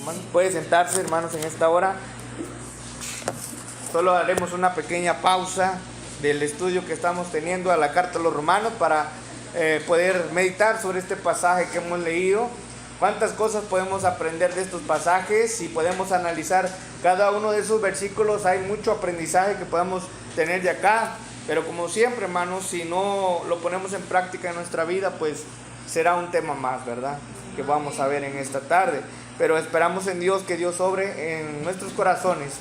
Hermanos, puede sentarse, hermanos, en esta hora. Solo haremos una pequeña pausa del estudio que estamos teniendo a la carta a los romanos para poder meditar sobre este pasaje que hemos leído. Cuántas cosas podemos aprender de estos pasajes y podemos analizar cada uno de esos versículos. Hay mucho aprendizaje que podemos tener de acá, pero como siempre, hermanos, si no lo ponemos en práctica en nuestra vida, pues será un tema más, ¿verdad?, que vamos a ver en esta tarde. Pero esperamos en Dios, que Dios obre en nuestros corazones.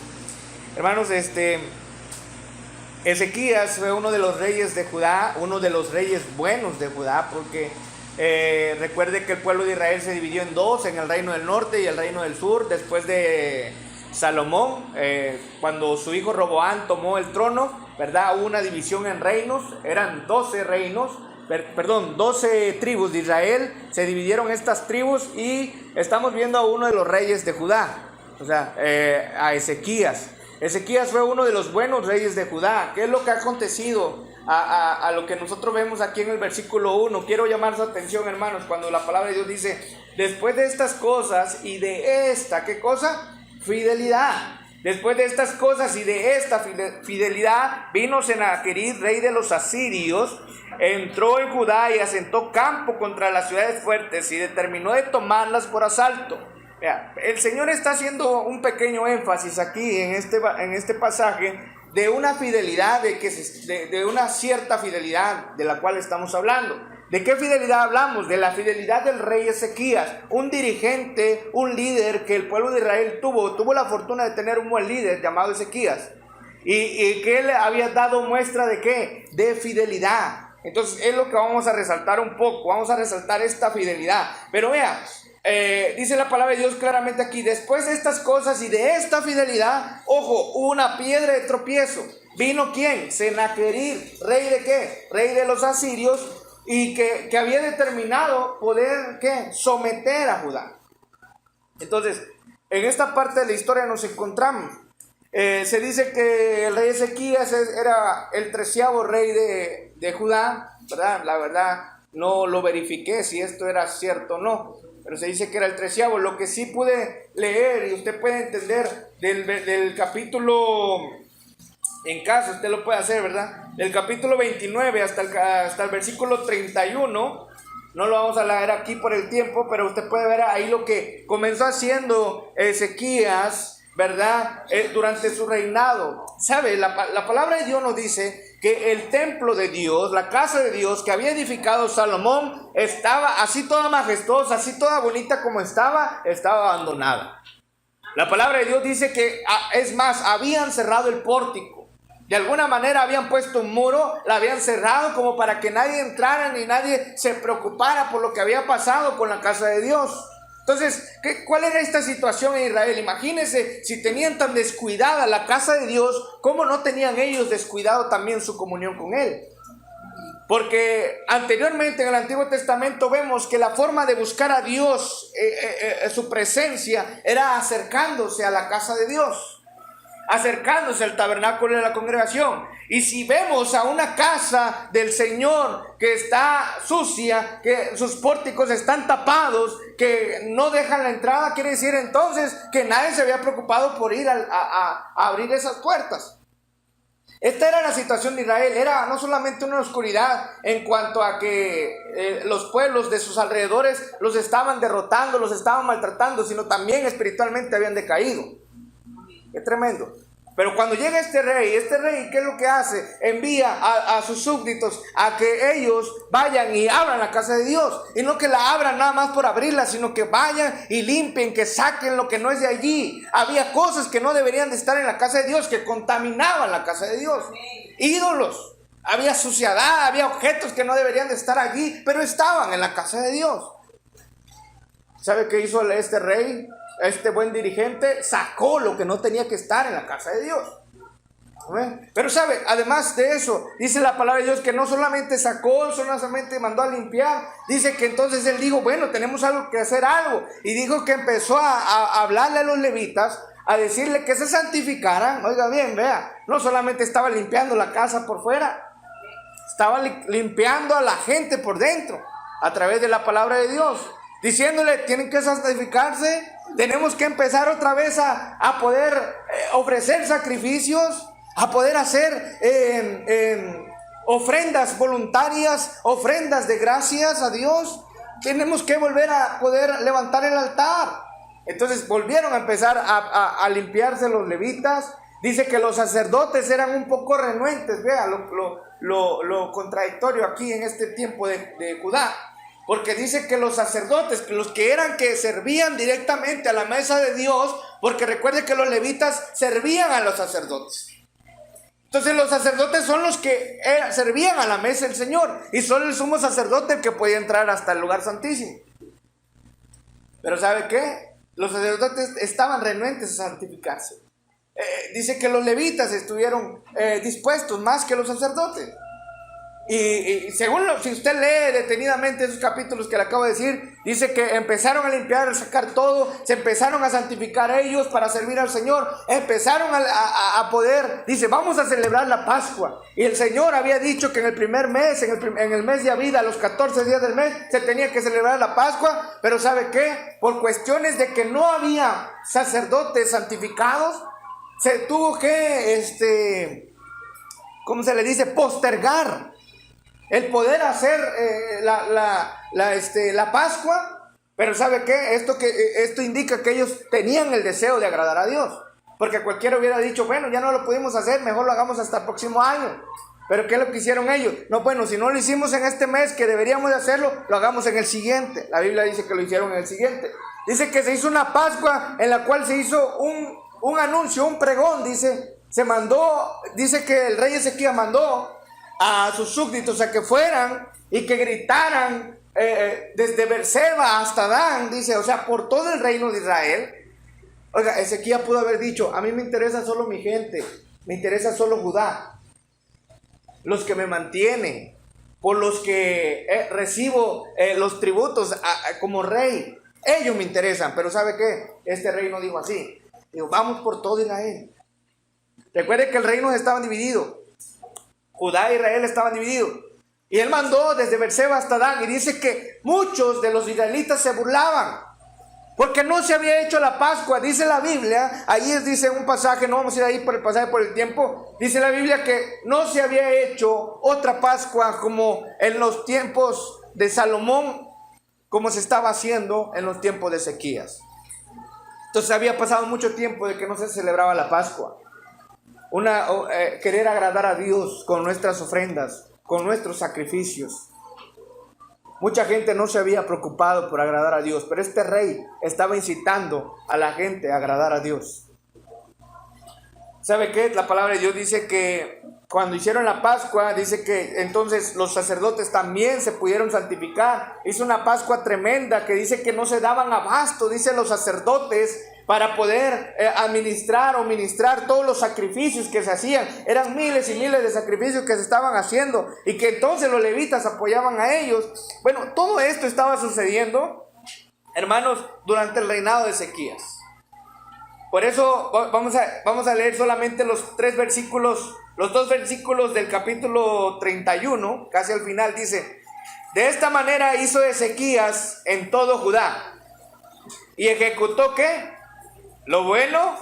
Hermanos, Ezequías fue uno de los reyes de Judá, uno de los reyes buenos de Judá, porque recuerde que el pueblo de Israel se dividió en dos, en el reino del norte y el reino del sur, después de Salomón, cuando su hijo Roboán tomó el trono, ¿verdad? Hubo una división en reinos, eran 12 reinos, 12 tribus de Israel, se dividieron estas tribus y estamos viendo a uno de los reyes de Judá, o sea, a Ezequías. Ezequías fue uno de los buenos reyes de Judá. ¿Qué es lo que ha acontecido a lo que nosotros vemos aquí en el versículo 1? Quiero llamar su atención, hermanos, cuando la palabra de Dios dice, después de estas cosas y de esta, ¿qué cosa? Fidelidad. Después de estas cosas y de esta fidelidad, vino Senaquerib, rey de los asirios, entró en Judá y asentó campo contra las ciudades fuertes y determinó de tomarlas por asalto. Vea, el Señor está haciendo un pequeño énfasis aquí en este pasaje de una fidelidad, de una cierta fidelidad de la cual estamos hablando. ¿De qué fidelidad hablamos? De la fidelidad del rey Ezequías, un dirigente, un líder que el pueblo de Israel tuvo la fortuna de tener un buen líder llamado Ezequías, y que él había dado muestra de ¿qué? De fidelidad. Entonces es lo que vamos a resaltar un poco, vamos a resaltar esta fidelidad. Pero vea, dice la palabra de Dios claramente aquí, después de estas cosas y de esta fidelidad, ojo, hubo una piedra de tropiezo. ¿Vino quién? Senaquerib, rey de ¿qué? Rey de los asirios, y que había determinado poder ¿qué? Someter a Judá. Entonces, en esta parte de la historia nos encontramos. Se dice que el rey Ezequías era el 13º rey de Judá, ¿verdad? La verdad no lo verifiqué si esto era cierto o no, pero se dice que era el 13º. Lo que sí pude leer y usted puede entender del capítulo, en caso usted lo puede hacer, ¿verdad?, del capítulo 29 hasta el versículo 31, no lo vamos a leer aquí por el tiempo, pero usted puede ver ahí lo que comenzó haciendo Ezequías, ¿verdad?, durante su reinado. ¿Sabe? La palabra de Dios nos dice que el templo de Dios, la casa de Dios que había edificado Salomón, estaba así toda majestuosa, así toda bonita como estaba abandonada. La palabra de Dios dice que, es más, habían cerrado el pórtico. De alguna manera habían puesto un muro, la habían cerrado como para que nadie entrara ni nadie se preocupara por lo que había pasado con la casa de Dios. Entonces, ¿cuál era esta situación en Israel? Imagínense, si tenían tan descuidada la casa de Dios, ¿cómo no tenían ellos descuidado también su comunión con Él? Porque anteriormente en el Antiguo Testamento vemos que la forma de buscar a Dios, su presencia, era acercándose a la casa de Dios, acercándose al tabernáculo de la congregación. Y si vemos a una casa del Señor que está sucia, que sus pórticos están tapados, que no dejan la entrada, quiere decir entonces que nadie se había preocupado por ir a abrir esas puertas. Esta era la situación de Israel. Era no solamente una oscuridad en cuanto a que los pueblos de sus alrededores los estaban derrotando, los estaban maltratando, sino también espiritualmente habían decaído. Qué tremendo. Pero cuando llega este rey, ¿qué es lo que hace? Envía a sus súbditos a que ellos vayan y abran la casa de Dios. Y no que la abran nada más por abrirla, sino que vayan y limpien, que saquen lo que no es de allí. Había cosas que no deberían de estar en la casa de Dios, que contaminaban la casa de Dios. Ídolos. Había suciedad, había objetos que no deberían de estar allí, pero estaban en la casa de Dios. ¿Sabe qué hizo este rey? Este buen dirigente sacó lo que no tenía que estar en la casa de Dios. Pero sabe, además de eso, dice la palabra de Dios que no solamente sacó, solamente mandó a limpiar. Dice que entonces él dijo, bueno, tenemos algo que hacer algo. Y dijo que empezó a hablarle a los levitas, a decirle que se santificaran. Oiga bien, vea, no solamente estaba limpiando la casa por fuera, estaba limpiando a la gente por dentro, a través de la palabra de Dios. diciéndole, tienen que santificarse, tenemos que empezar otra vez a poder ofrecer sacrificios, a poder hacer ofrendas voluntarias, ofrendas de gracias a Dios. Tenemos que volver a poder levantar el altar. Entonces volvieron a empezar a limpiarse los levitas. Dice que los sacerdotes eran un poco renuentes. Vea lo contradictorio aquí en este tiempo de Judá. Porque dice que los sacerdotes, los que servían directamente a la mesa de Dios, porque recuerde que los levitas servían a los sacerdotes. Entonces los sacerdotes son los que servían a la mesa del Señor, y solo el sumo sacerdote el que podía entrar hasta el lugar santísimo. Pero ¿sabe qué? Los sacerdotes estaban renuentes a santificarse. Dice que los levitas estuvieron dispuestos más que los sacerdotes. Y según si usted lee detenidamente esos capítulos que le acabo de decir, dice que empezaron a limpiar, a sacar todo, se empezaron a santificar ellos para servir al Señor, empezaron a poder, dice, vamos a celebrar la Pascua. Y el Señor había dicho que en el primer mes, en el mes de Abib, a los 14 días del mes, se tenía que celebrar la Pascua. Pero ¿sabe qué? Por cuestiones de que no había sacerdotes santificados, se tuvo que, ¿cómo se le dice? Postergar el poder hacer la Pascua. Pero ¿sabe qué? Esto indica que ellos tenían el deseo de agradar a Dios. Porque cualquiera hubiera dicho, bueno, ya no lo pudimos hacer, mejor lo hagamos hasta el próximo año. Pero ¿qué es lo que hicieron ellos? No, bueno, si no lo hicimos en este mes que deberíamos de hacerlo, lo hagamos en el siguiente. La Biblia dice que lo hicieron en el siguiente. Dice que se hizo una Pascua en la cual se hizo un anuncio, un pregón, dice que el rey Ezequías mandó a sus súbditos a que fueran y que gritaran desde Berseba hasta Dan, dice, o sea, por todo el reino de Israel. Oiga, Ezequías pudo haber dicho, a mí me interesa solo mi gente, me interesa solo Judá, los que me mantienen, por los que recibo los tributos como rey, ellos me interesan. Pero ¿sabe qué? Este rey no dijo así, dijo, vamos por todo Israel. Recuerde que el reino estaba dividido, Judá e Israel estaban divididos. Y él mandó desde Berseba hasta Dan. Y dice que muchos de los israelitas se burlaban, porque no se había hecho la Pascua. Dice la Biblia, ahí dice un pasaje, no vamos a ir ahí por el pasaje por el tiempo. Dice la Biblia que no se había hecho otra Pascua como en los tiempos de Salomón, como se estaba haciendo en los tiempos de Ezequías. Entonces había pasado mucho tiempo de que no se celebraba la Pascua. Querer agradar a Dios con nuestras ofrendas, con nuestros sacrificios. Mucha gente no se había preocupado por agradar a Dios, pero este rey estaba incitando a la gente a agradar a Dios. ¿Sabe qué? La palabra de Dios dice que cuando hicieron la Pascua, dice que entonces los sacerdotes también se pudieron santificar. Hizo una Pascua tremenda que dice que no se daban abasto, dice los sacerdotes, para poder administrar o ministrar todos los sacrificios que se hacían. Eran miles y miles de sacrificios que se estaban haciendo, y que entonces los levitas apoyaban a ellos. Bueno, todo esto estaba sucediendo, hermanos, durante el reinado de Ezequías. Por eso vamos a leer solamente los dos versículos del capítulo 31, casi al final. Dice, de esta manera hizo Ezequías en todo Judá, y ejecutó ¿qué? Lo bueno,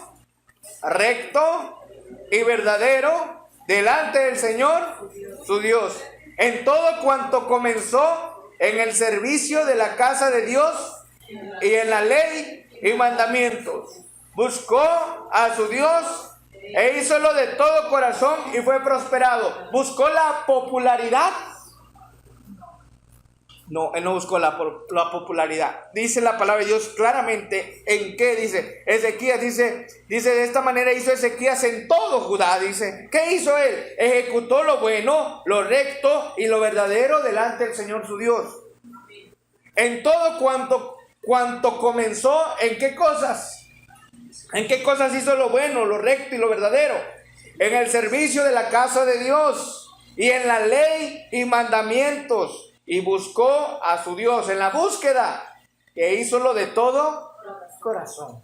recto y verdadero delante del Señor su Dios, en todo cuanto comenzó en el servicio de la casa de Dios y en la ley y mandamientos. Buscó a su Dios e hízolo de todo corazón y fue prosperado. ¿Buscó la popularidad? No, él no buscó la popularidad. Dice la palabra de Dios claramente en qué dice. Ezequías dice de esta manera hizo Ezequías en todo Judá. Dice, ¿qué hizo él? Ejecutó lo bueno, lo recto y lo verdadero delante del Señor su Dios. En todo cuanto comenzó, ¿en qué cosas? ¿En qué cosas hizo lo bueno, lo recto y lo verdadero? En el servicio de la casa de Dios y en la ley y mandamientos. Y buscó a su Dios en la búsqueda, que hizo lo de todo corazón.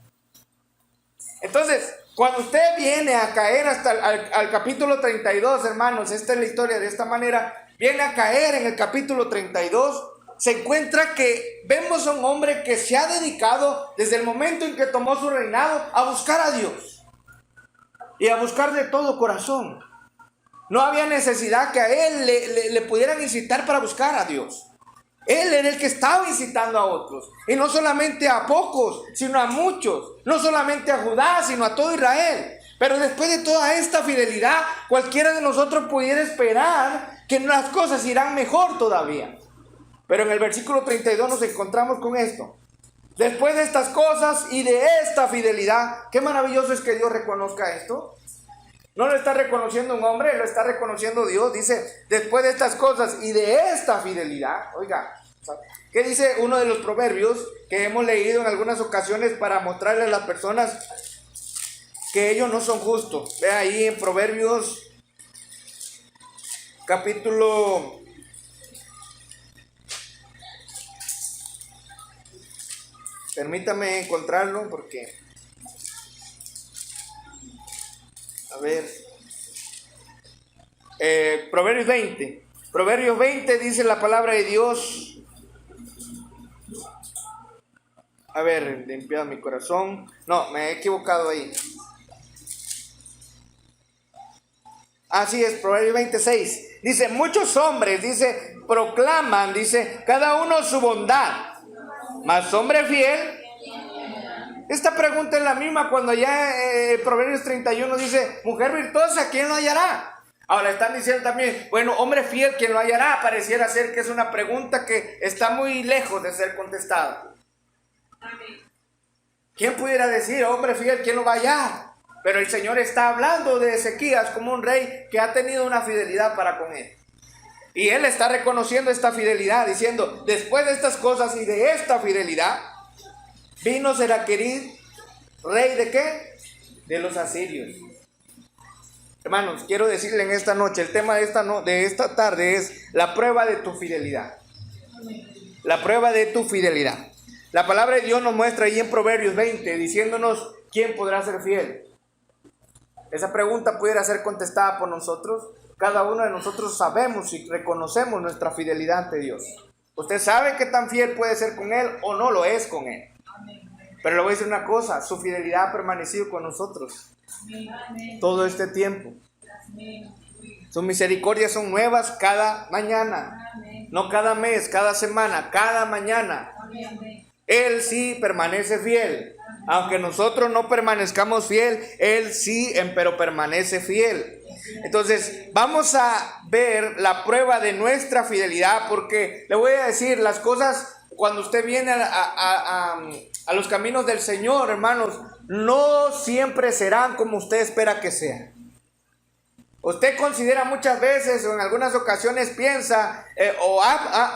Entonces, cuando usted viene a caer hasta al capítulo 32, hermanos, esta es la historia de esta manera, viene a caer en el capítulo 32, se encuentra que vemos a un hombre que se ha dedicado desde el momento en que tomó su reinado a buscar a Dios y a buscar de todo corazón. No había necesidad que a él le pudieran incitar para buscar a Dios. Él era el que estaba incitando a otros, y no solamente a pocos, sino a muchos, no solamente a Judá, sino a todo Israel. Pero después de toda esta fidelidad, cualquiera de nosotros pudiera esperar que las cosas irán mejor todavía. Pero en el versículo 32 nos encontramos con esto: después de estas cosas y de esta fidelidad. Qué maravilloso es que Dios reconozca esto. No lo está reconociendo un hombre, lo está reconociendo Dios. Dice, después de estas cosas y de esta fidelidad. Oiga, ¿qué dice uno de los proverbios que hemos leído en algunas ocasiones para mostrarle a las personas que ellos no son justos? Ve ahí en Proverbios capítulo... Permítame encontrarlo porque... A ver, Proverbios 20. Proverbios 20 dice la palabra de Dios. A ver, limpiado mi corazón. No, me he equivocado ahí. Así es, Proverbios 26. Dice, muchos hombres, dice, proclaman, dice, cada uno su bondad, mas hombre fiel. Esta pregunta es la misma cuando ya Proverbios 31 dice, mujer virtuosa, ¿quién lo hallará? Ahora están diciendo también, bueno, hombre fiel, ¿quién lo hallará? Pareciera ser que es una pregunta que está muy lejos de ser contestada. ¿Quién pudiera decir, hombre fiel, quién lo va a hallar? Pero el Señor está hablando de Ezequías como un rey que ha tenido una fidelidad para con él. Y él está reconociendo esta fidelidad, diciendo, después de estas cosas y de esta fidelidad, vino Seraquerib, rey ¿de qué? De los asirios. Hermanos, quiero decirle en esta noche, el tema de esta tarde es la prueba de tu fidelidad. La prueba de tu fidelidad. La palabra de Dios nos muestra ahí en Proverbios 20, diciéndonos, ¿quién podrá ser fiel? Esa pregunta pudiera ser contestada por nosotros. Cada uno de nosotros sabemos y reconocemos nuestra fidelidad ante Dios. Usted sabe qué tan fiel puede ser con Él o no lo es con Él. Pero le voy a decir una cosa, su fidelidad ha permanecido con nosotros todo este tiempo. Sus misericordias son nuevas cada mañana, no cada mes, cada semana, cada mañana. Él sí permanece fiel. Aunque nosotros no permanezcamos fiel, Él sí, pero permanece fiel. Entonces, vamos a ver la prueba de nuestra fidelidad, porque le voy a decir las cosas cuando usted viene a los caminos del Señor, hermanos, no siempre serán como usted espera que sean. Usted considera muchas veces o en algunas ocasiones piensa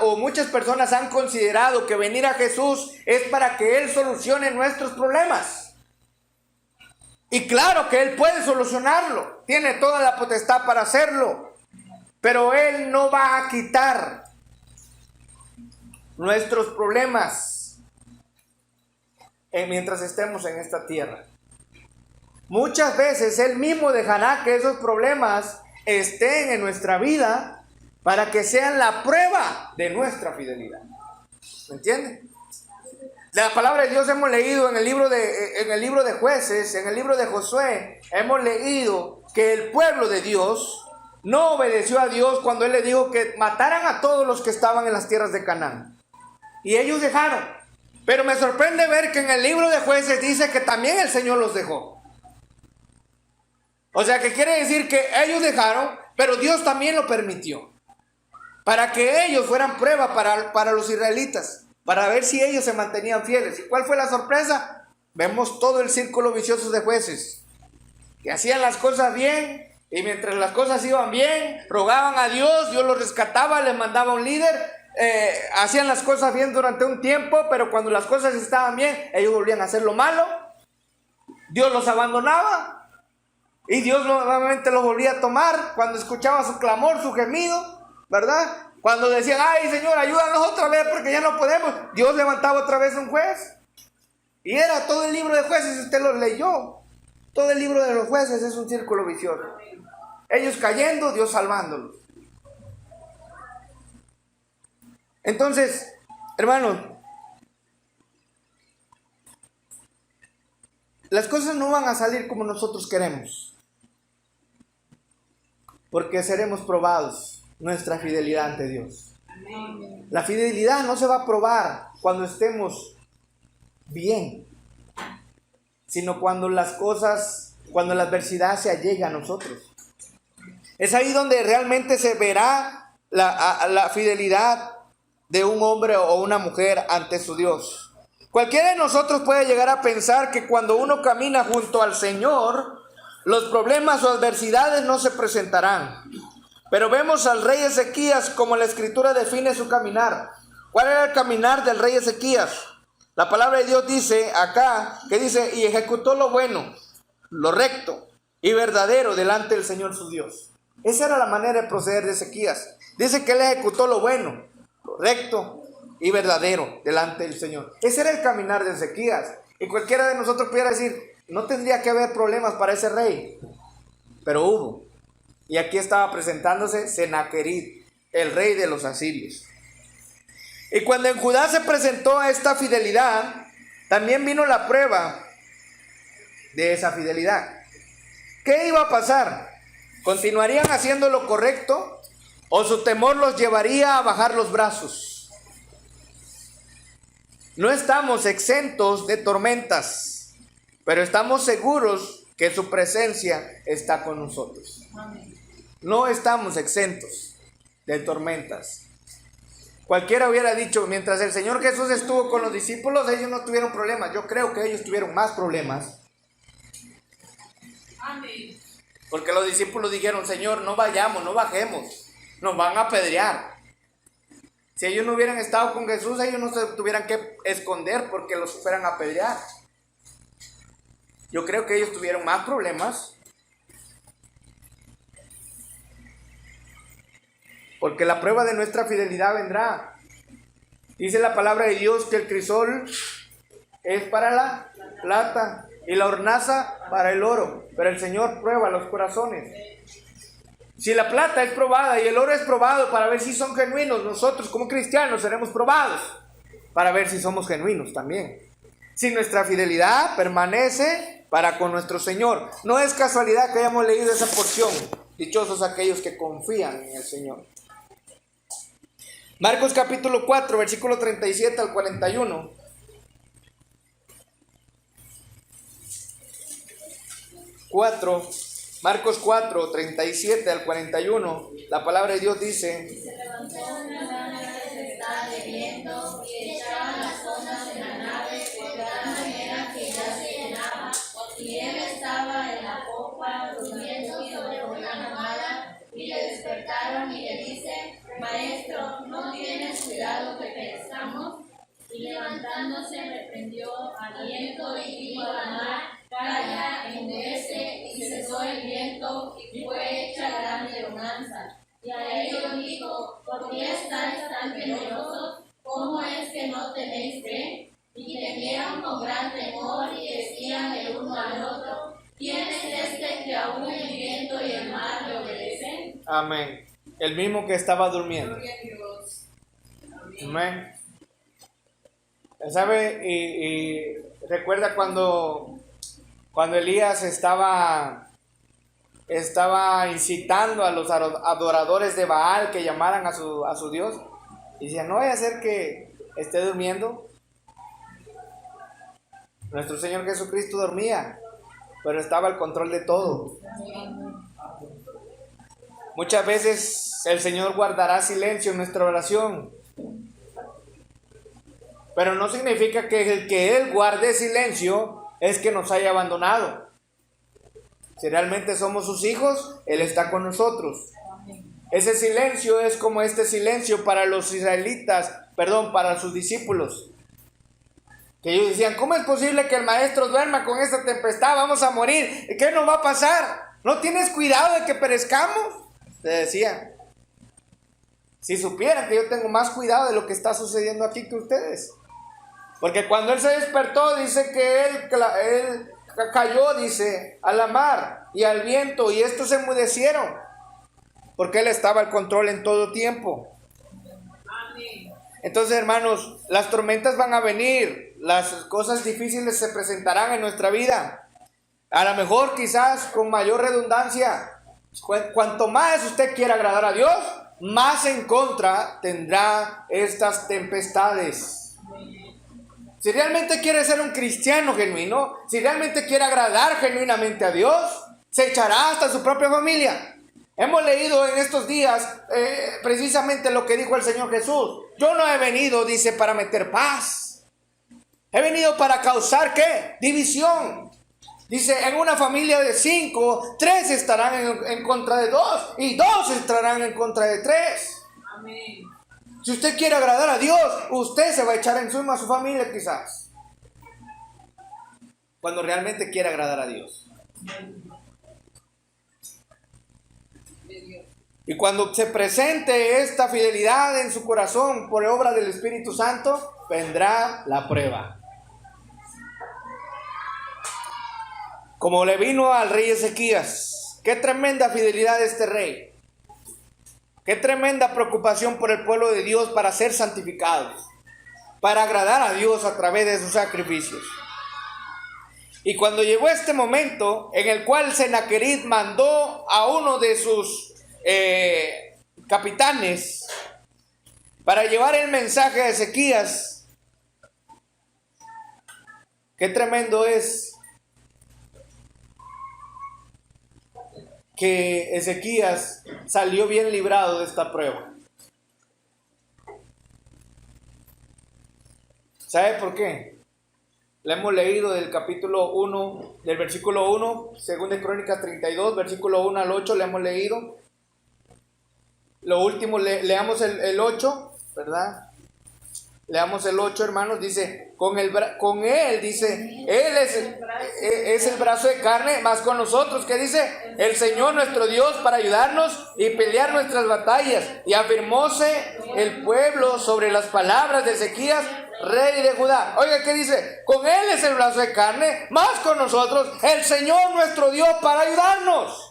o muchas personas han considerado que venir a Jesús es para que Él solucione nuestros problemas. Y claro que Él puede solucionarlo, tiene toda la potestad para hacerlo, pero Él no va a quitar nuestros problemas mientras estemos en esta tierra. Muchas veces Él mismo dejará que esos problemas estén en nuestra vida para que sean la prueba de nuestra fidelidad. ¿Me entiende? La palabra de Dios hemos leído en el libro de Jueces, en el libro de Josué, hemos leído que el pueblo de Dios no obedeció a Dios cuando Él le dijo que mataran a todos los que estaban en las tierras de Canaán. Y ellos dejaron. Pero me sorprende ver que en el libro de Jueces dice que también el Señor los dejó. O sea que quiere decir que ellos dejaron, pero Dios también lo permitió. Para que ellos fueran prueba para los israelitas. Para ver si ellos se mantenían fieles. ¿Y cuál fue la sorpresa? Vemos todo el círculo vicioso de jueces. Que hacían las cosas bien. Y mientras las cosas iban bien, rogaban a Dios. Dios los rescataba, les mandaba un líder. Hacían las cosas bien durante un tiempo. Pero cuando las cosas estaban bien, ellos volvían a hacer lo malo. Dios los abandonaba. Y Dios nuevamente los volvía a tomar cuando escuchaba su clamor, su gemido, ¿verdad? Cuando decían, ay Señor, ayúdanos otra vez porque ya no podemos. Dios levantaba otra vez un juez. Y era todo el libro de Jueces, usted lo leyó. Todo el libro de los jueces es un círculo vicioso. Ellos cayendo, Dios salvándolos. Entonces, hermanos, las cosas no van a salir como nosotros queremos, porque seremos probados nuestra fidelidad ante Dios. La fidelidad no se va a probar cuando estemos bien, sino cuando la adversidad se allegue a nosotros. Es ahí donde realmente se verá la fidelidad de un hombre o una mujer ante su Dios. Cualquiera de nosotros puede llegar a pensar que cuando uno camina junto al Señor, los problemas o adversidades no se presentarán. Pero vemos al rey Ezequías como la Escritura define su caminar. ¿Cuál era el caminar del rey Ezequías? La palabra de Dios dice acá, que dice, y ejecutó lo bueno, lo recto y verdadero delante del Señor su Dios. Esa era la manera de proceder de Ezequías. Dice que él ejecutó lo bueno, lo recto y verdadero delante del Señor. Ese era el caminar de Ezequías. Y cualquiera de nosotros pudiera decir, no tendría que haber problemas para ese rey, pero hubo. Y aquí estaba presentándose Senaquerib, el rey de los asirios. Y cuando en Judá se presentó esta fidelidad, también vino la prueba de esa fidelidad. ¿Qué iba a pasar? ¿Continuarían haciendo lo correcto o su temor los llevaría a bajar los brazos? No estamos exentos de tormentas, pero estamos seguros que su presencia está con nosotros. No estamos exentos de tormentas. Cualquiera hubiera dicho, mientras el Señor Jesús estuvo con los discípulos, ellos no tuvieron problemas. Yo creo que ellos tuvieron más problemas. Amén. Porque los discípulos dijeron, Señor, no vayamos, no bajemos, nos van a apedrear. Si ellos no hubieran estado con Jesús, ellos no se tuvieran que esconder porque los fueran a apedrear. Yo creo que ellos tuvieron más problemas. Porque la prueba de nuestra fidelidad vendrá. Dice la palabra de Dios que el crisol es para la plata y la hornaza para el oro. Pero el Señor prueba los corazones. Si la plata es probada y el oro es probado para ver si son genuinos, nosotros como cristianos seremos probados para ver si somos genuinos también. Si nuestra fidelidad permanece para con nuestro Señor. No es casualidad que hayamos leído esa porción. Dichosos aquellos que confían en el Señor. Marcos capítulo 4, versículo 37 al 41. Marcos 4, 37 al 41. La palabra de Dios dice: Se levantó una gran tempestad de viento y echaban las ondas en la nave de tal manera que ya se llenaba. Y él estaba en la popa durmiendo sobre una ramada, y le despertaron y le dicen: Maestro, ¿no tienes cuidado que perezcamos? Y levantándose reprendió al viento y dijo a la mar: Calla, enmudece. Y cesó el viento y fue hecha grande bonanza. Y a ellos dijo: ¿Por qué estáis tan temerosos? ¿Cómo es que no tenéis fe? Y temieron con gran temor y decían el uno al otro: ¿Quién es este que aún el viento y el mar le obedecen? Amén. El mismo que estaba durmiendo. Gloria a Dios. Amén. ¿Sabe? Y recuerda cuando Elías estaba incitando a los adoradores de Baal que llamaran a su Dios. Y decía, no vaya a ser que esté durmiendo. Nuestro Señor Jesucristo dormía, pero estaba al control de todo. Muchas veces el Señor guardará silencio en nuestra oración, pero no significa que el que Él guarde silencio es que nos haya abandonado. Si realmente somos sus hijos, Él está con nosotros. Ese silencio es como este silencio para los israelitas, para sus discípulos. Que ellos decían, ¿cómo es posible que el maestro duerma con esta tempestad? Vamos a morir. ¿Qué nos va a pasar? ¿No tienes cuidado de que perezcamos? Le decían. Si supieran que yo tengo más cuidado de lo que está sucediendo aquí que ustedes. Porque cuando él se despertó, dice que él cayó, dice, a la mar y al viento, y estos se enmudecieron. Porque él estaba al control en todo tiempo. Amén. Entonces, hermanos, las tormentas van a venir, las cosas difíciles se presentarán en nuestra vida. A lo mejor quizás con mayor redundancia. Cuanto más usted quiera agradar a Dios, más en contra tendrá estas tempestades. Si realmente quiere ser un cristiano genuino, si realmente quiere agradar genuinamente a Dios, se echará hasta su propia familia. Hemos leído en estos días precisamente lo que dijo el Señor Jesús. Yo no he venido, dice, para meter paz. He venido para causar, ¿qué? División. Dice, en una familia de 5, 3 estarán en contra de 2 y 2 estarán en contra de 3. Amén. Si usted quiere agradar a Dios, usted se va a echar encima a su familia quizás. Cuando realmente quiere agradar a Dios. Y cuando se presente esta fidelidad en su corazón por obra del Espíritu Santo, vendrá la prueba. Como le vino al rey Ezequías. Qué tremenda fidelidad de este rey. Qué tremenda preocupación por el pueblo de Dios para ser santificados. Para agradar a Dios a través de sus sacrificios. Y cuando llegó este momento en el cual Sennacherib mandó a uno de sus capitanes para llevar el mensaje a Ezequías, qué tremendo es que Ezequías salió bien librado de esta prueba. ¿Sabe por qué? La hemos leído del capítulo 1, del versículo 1, según de Crónicas 32, versículo 1 al 8, le hemos leído. Lo último, leamos el 8, ¿verdad? Leamos el 8, hermanos, dice, con él, dice, él es el brazo de carne, más con nosotros, ¿qué dice? El Señor nuestro Dios para ayudarnos y pelear nuestras batallas. Y afirmóse el pueblo sobre las palabras de Ezequías, rey de Judá. Oiga, ¿qué dice? Con él es el brazo de carne, más con nosotros, el Señor nuestro Dios para ayudarnos.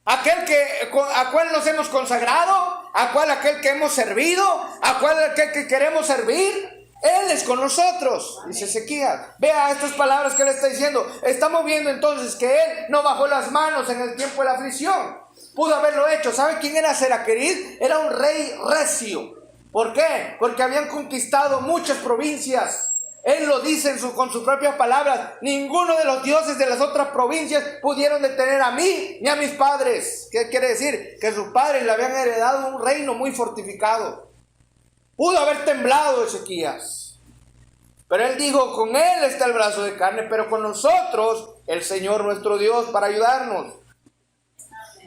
¿A cuál nos hemos consagrado? Aquel que hemos servido? Aquel que queremos servir? Él es con nosotros, dice Ezequías. Vea estas palabras que él está diciendo. Estamos viendo entonces que él no bajó las manos en el tiempo de la aflicción. Pudo haberlo hecho. ¿Sabe quién era Sennacherib? Era un rey recio. ¿Por qué? Porque habían conquistado muchas provincias. Él lo dice con sus propias palabras. Ninguno de los dioses de las otras provincias pudieron detener a mí ni a mis padres. ¿Qué quiere decir? Que sus padres le habían heredado un reino muy fortificado. Pudo haber temblado Ezequías. Pero él dijo, con él está el brazo de carne, pero con nosotros el Señor nuestro Dios para ayudarnos.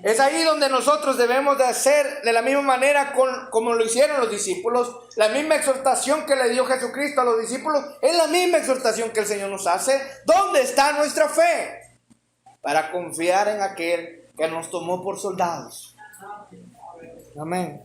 Es ahí donde nosotros debemos de hacer de la misma manera como lo hicieron los discípulos. La misma exhortación que le dio Jesucristo a los discípulos es la misma exhortación que el Señor nos hace. ¿Dónde está nuestra fe? Para confiar en aquel que nos tomó por soldados. Amén.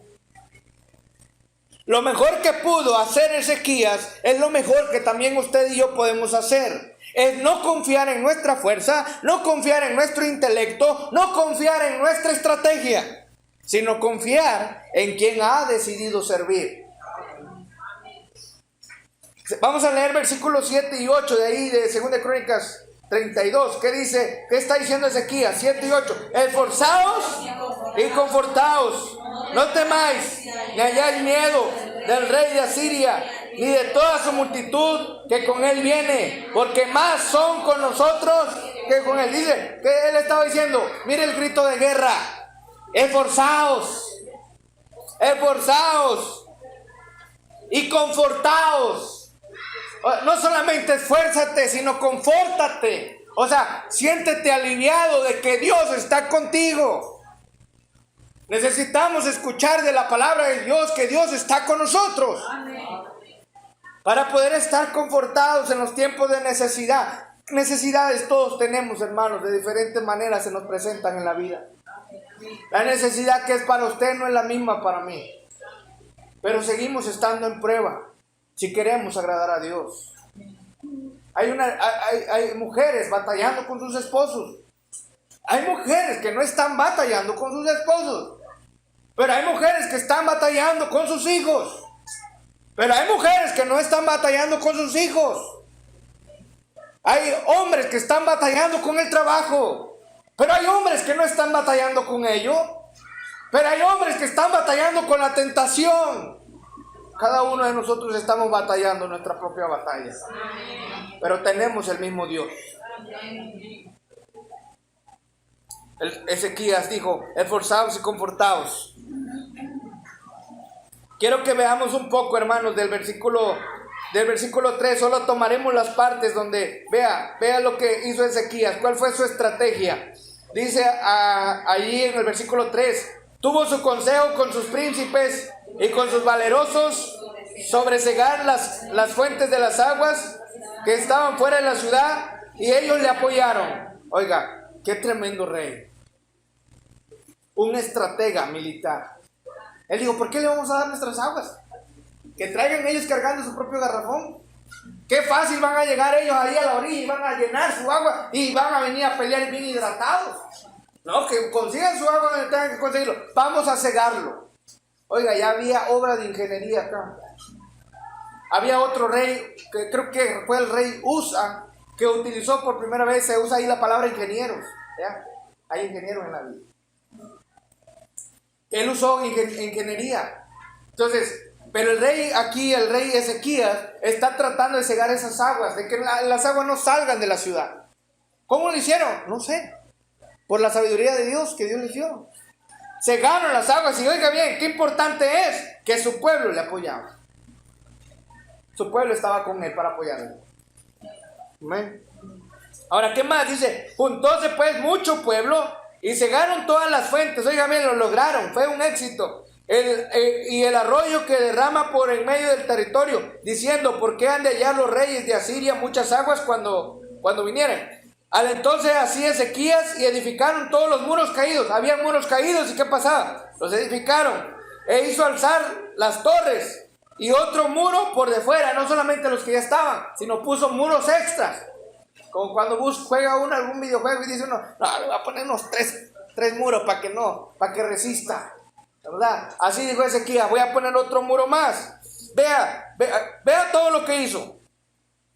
Lo mejor que pudo hacer Ezequías es lo mejor que también usted y yo podemos hacer. Es no confiar en nuestra fuerza, no confiar en nuestro intelecto, no confiar en nuestra estrategia, sino confiar en quien ha decidido servir. Vamos a leer versículos 7 y 8 de ahí de 2 Crónicas 32. ¿Qué dice? ¿Qué está diciendo Ezequías? 7 y 8. Esforzaos y confortaos. No temáis, ni hayáis miedo del rey de Asiria, ni de toda su multitud que con él viene, porque más son con nosotros que con él. Dice que él estaba diciendo, mire el grito de guerra. Esforzaos, esforzaos y confortaos. No solamente esfuérzate, sino confórtate. O sea, siéntete aliviado de que Dios está contigo. Necesitamos escuchar de la palabra de Dios que Dios está con nosotros. Amén. Para poder estar confortados en los tiempos de necesidad. Necesidades todos tenemos, hermanos, de diferentes maneras se nos presentan en la vida. La necesidad que es para usted no es la misma para mí. Pero seguimos estando en prueba si queremos agradar a Dios. Hay mujeres batallando con sus esposos. Hay mujeres que no están batallando con sus esposos. Pero hay mujeres que están batallando con sus hijos. Pero hay mujeres que no están batallando con sus hijos. Hay hombres que están batallando con el trabajo. Pero hay hombres que no están batallando con ello. Pero hay hombres que están batallando con la tentación. Cada uno de nosotros estamos batallando nuestra propia batalla. Pero tenemos el mismo Dios. Ezequías dijo: esforzaos y confortaos. Quiero que veamos un poco, hermanos, del versículo 3. Solo tomaremos las partes donde vea lo que hizo Ezequías. ¿Cuál fue su estrategia? Dice allí en el versículo 3: tuvo su consejo con sus príncipes y con sus valerosos sobre cegar las fuentes de las aguas que estaban fuera de la ciudad, y ellos le apoyaron. Oiga, qué tremendo rey. Un estratega militar. Él dijo: ¿por qué le vamos a dar nuestras aguas? Que traigan ellos cargando su propio garrafón. Qué fácil van a llegar ellos ahí a la orilla y van a llenar su agua y van a venir a pelear bien hidratados. No, que consigan su agua donde tengan que conseguirlo. Vamos a cegarlo. Oiga, ya había obra de ingeniería acá. Había otro rey, que creo que fue el rey Usa, que utilizó por primera vez, se usa ahí la palabra ingenieros. ¿Ya? Hay ingenieros en la Biblia. Él usó ingeniería. Entonces, pero el rey Ezequías está tratando de cegar esas aguas, de que las aguas no salgan de la ciudad. ¿Cómo lo hicieron? No sé. Por la sabiduría de Dios que Dios les dio. Cegaron las aguas, y oiga bien, qué importante es que su pueblo le apoyaba. Su pueblo estaba con él para apoyarle. Amén. Ahora, ¿qué más? Dice: juntóse pues mucho pueblo y cegaron todas las fuentes. Oiga bien, lo lograron, fue un éxito. Y el arroyo que derrama por en medio del territorio, diciendo: ¿por qué han de hallar los reyes de Asiria muchas aguas cuando vinieren? Al entonces así Ezequías, y edificaron todos los muros caídos. Habían muros caídos, ¿y qué pasaba? Los edificaron, e hizo alzar las torres y otro muro por de fuera, no solamente los que ya estaban, sino puso muros extras. Como cuando juega uno algún videojuego y dice uno: no, le voy a poner unos tres muros para que resista, ¿verdad? Así dijo Ezequías: voy a poner otro muro más. Vea todo lo que hizo.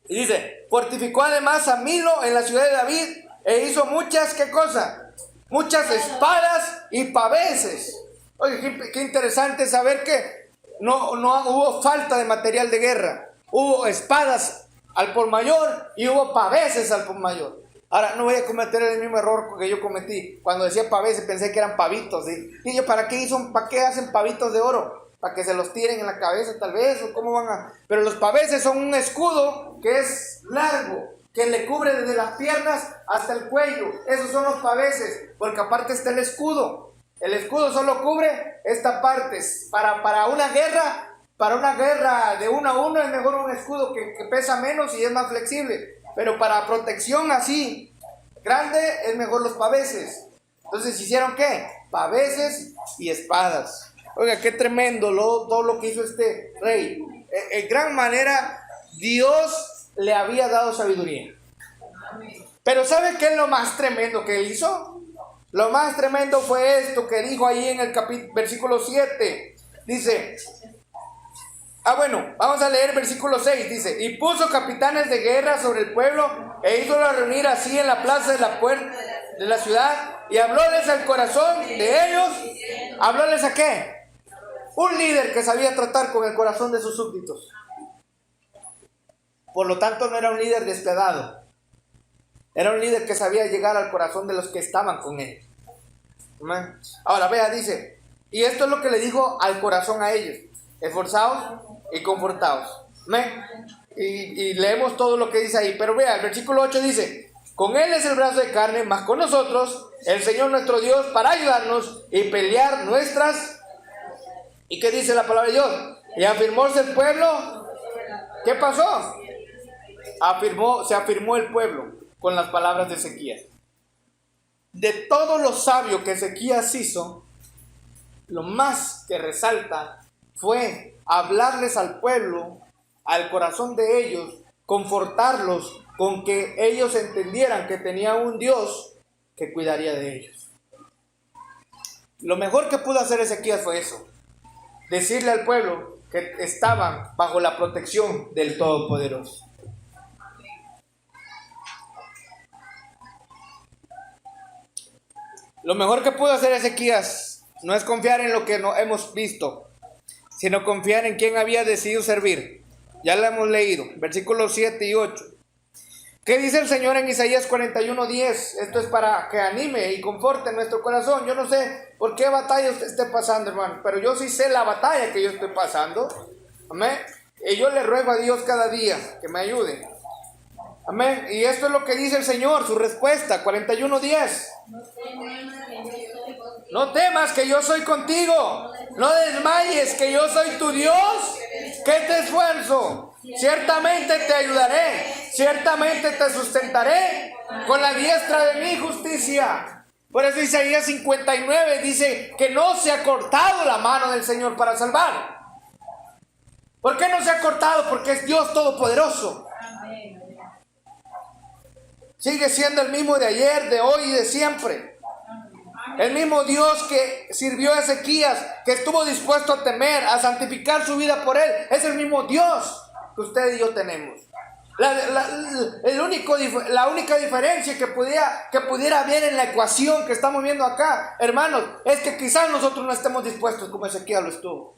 Y dice: fortificó además a Milo en la ciudad de David, e hizo muchas, ¿qué cosa? Muchas espadas y paveses. Oye, qué interesante saber que no hubo falta de material de guerra. Hubo espadas al por mayor y hubo paveses al por mayor. Ahora, no voy a cometer el mismo error que yo cometí. Cuando decía paveses pensé que eran pavitos, ¿sí? Y yo, ¿para qué hacen pavitos de oro? ¿Para que se los tiren en la cabeza tal vez? ¿O cómo van a...? Pero los paveses son un escudo que es largo, que le cubre desde las piernas hasta el cuello. Esos son los paveses, porque aparte está el escudo. El escudo solo cubre esta parte. Para una guerra de 1 a 1 es mejor un escudo que pesa menos y es más flexible. Pero para protección así grande es mejor los paveses. Entonces, ¿hicieron qué? Paveses y espadas. Oiga, qué tremendo todo lo que hizo este rey. En gran manera, Dios le había dado sabiduría. Pero ¿sabe qué es lo más tremendo que él hizo? Lo más tremendo fue esto que dijo ahí en el versículo 7. Dice... vamos a leer el versículo 6. Dice: y puso capitanes de guerra sobre el pueblo, e hízolos reunir así en la plaza de la puerta de la ciudad, y hablóles al corazón de ellos. ¿Hablóles a qué? Un líder que sabía tratar con el corazón de sus súbditos. Por lo tanto, no era un líder despiadado. Era un líder que sabía llegar al corazón de los que estaban con él. Ahora, vea, dice: y esto es lo que le dijo al corazón a ellos: esforzaos y confortaos. Y leemos todo lo que dice ahí. Pero vea, el versículo 8 dice: con él es el brazo de carne, mas con nosotros el Señor nuestro Dios, para ayudarnos y pelear nuestras... ¿Y qué dice la palabra de Dios? Y afirmóse el pueblo. ¿Qué pasó? Se afirmó el pueblo con las palabras de Ezequías. De todo lo sabio que Ezequías hizo, lo más que resalta fue hablarles al pueblo, al corazón de ellos, confortarlos con que ellos entendieran que tenía un Dios que cuidaría de ellos. Lo mejor que pudo hacer Ezequías fue eso: decirle al pueblo que estaban bajo la protección del Todopoderoso. Lo mejor que pudo hacer Ezequías no es confiar en lo que no hemos visto, sino confiar en quien había decidido servir. Ya lo hemos leído, versículos 7 y 8. ¿Qué dice el Señor en Isaías 41:10? Esto es para que anime y conforte nuestro corazón. Yo no sé por qué batalla usted esté pasando, hermano, pero yo sí sé la batalla que yo estoy pasando. Amén. Y yo le ruego a Dios cada día que me ayude. Amén. Y esto es lo que dice el Señor, su respuesta, 41:10. No temas que yo soy contigo. No desmayes que yo soy tu Dios, que te esfuerzo. Ciertamente te ayudaré, ciertamente te sustentaré con la diestra de mi justicia. Por eso Isaías 59 dice que no se ha cortado la mano del Señor para salvar. ¿Por qué no se ha cortado? Porque es Dios Todopoderoso. Sigue siendo el mismo de ayer, de hoy y de siempre. El mismo Dios que sirvió a Ezequías, que estuvo dispuesto a temer, a santificar su vida por él, es el mismo Dios que usted y yo tenemos. La única diferencia que pudiera haber en la ecuación que estamos viendo acá, hermanos, es que quizás nosotros no estemos dispuestos como Ezequías lo estuvo.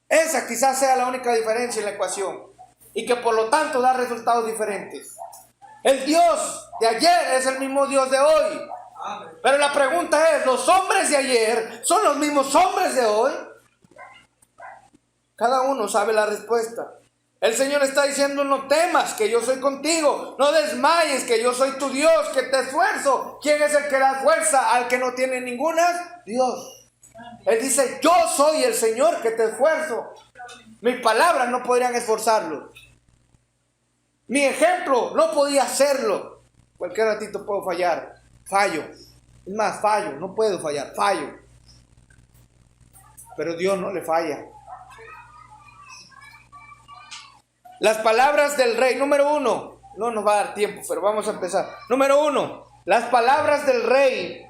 Esa quizás sea la única diferencia en la ecuación, y que por lo tanto da resultados diferentes. El Dios de ayer es el mismo Dios de hoy. Pero la pregunta es, ¿los hombres de ayer son los mismos hombres de hoy? Cada uno sabe la respuesta. El Señor está diciendo, no temas que yo soy contigo, no desmayes que yo soy tu Dios, que te esfuerzo. ¿Quién es el que da fuerza al que no tiene ninguna? Dios. Él dice, yo soy el Señor que te esfuerzo. Mis palabras no podrían esforzarlo. Mi ejemplo no podía hacerlo. Cualquier ratito puedo fallar. Fallo. Es más, fallo. No puedo fallar. Fallo. Pero Dios no le falla. Las palabras del rey. Número 1. No nos va a dar tiempo, pero vamos a empezar. Número 1. Las palabras del rey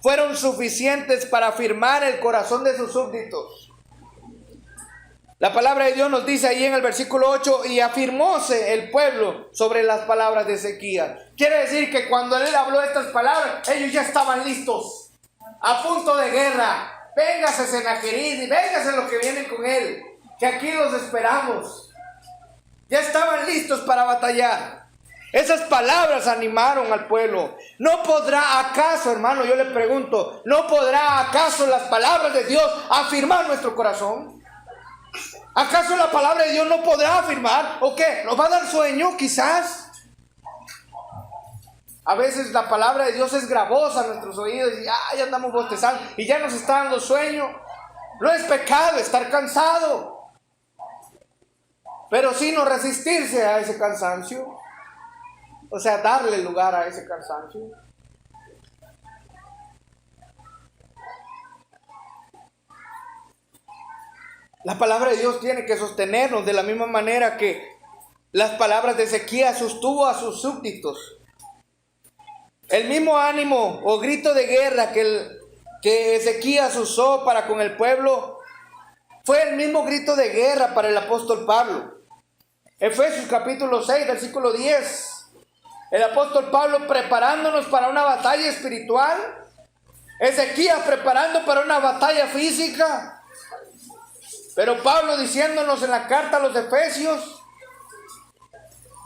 fueron suficientes para afirmar el corazón de sus súbditos. La palabra de Dios nos dice ahí en el versículo 8, y afirmóse el pueblo sobre las palabras de Ezequías. Quiere decir que cuando él habló estas palabras, ellos ya estaban listos, a punto de guerra. Véngase Senaquerib y véngase los que vienen con él, que aquí los esperamos. Ya estaban listos para batallar. Esas palabras animaron al pueblo. ¿No podrá acaso, hermano, yo le pregunto, no podrá acaso las palabras de Dios afirmar nuestro corazón? ¿Acaso la palabra de Dios no podrá afirmar? ¿O qué? ¿Nos va a dar sueño quizás? A veces la palabra de Dios es gravosa a nuestros oídos y ya andamos bostezando y ya nos está dando sueño. No es pecado estar cansado, pero sí no resistirse a ese cansancio. O sea, darle lugar a ese cansancio. La palabra de Dios tiene que sostenernos de la misma manera que las palabras de Ezequías sostuvo a sus súbditos. El mismo ánimo o grito de guerra que Ezequías usó para con el pueblo fue el mismo grito de guerra para el apóstol Pablo. Efesios capítulo 6, versículo 10. El apóstol Pablo preparándonos para una batalla espiritual. Ezequías preparando para una batalla física. Pero Pablo diciéndonos en la carta a los Efesios,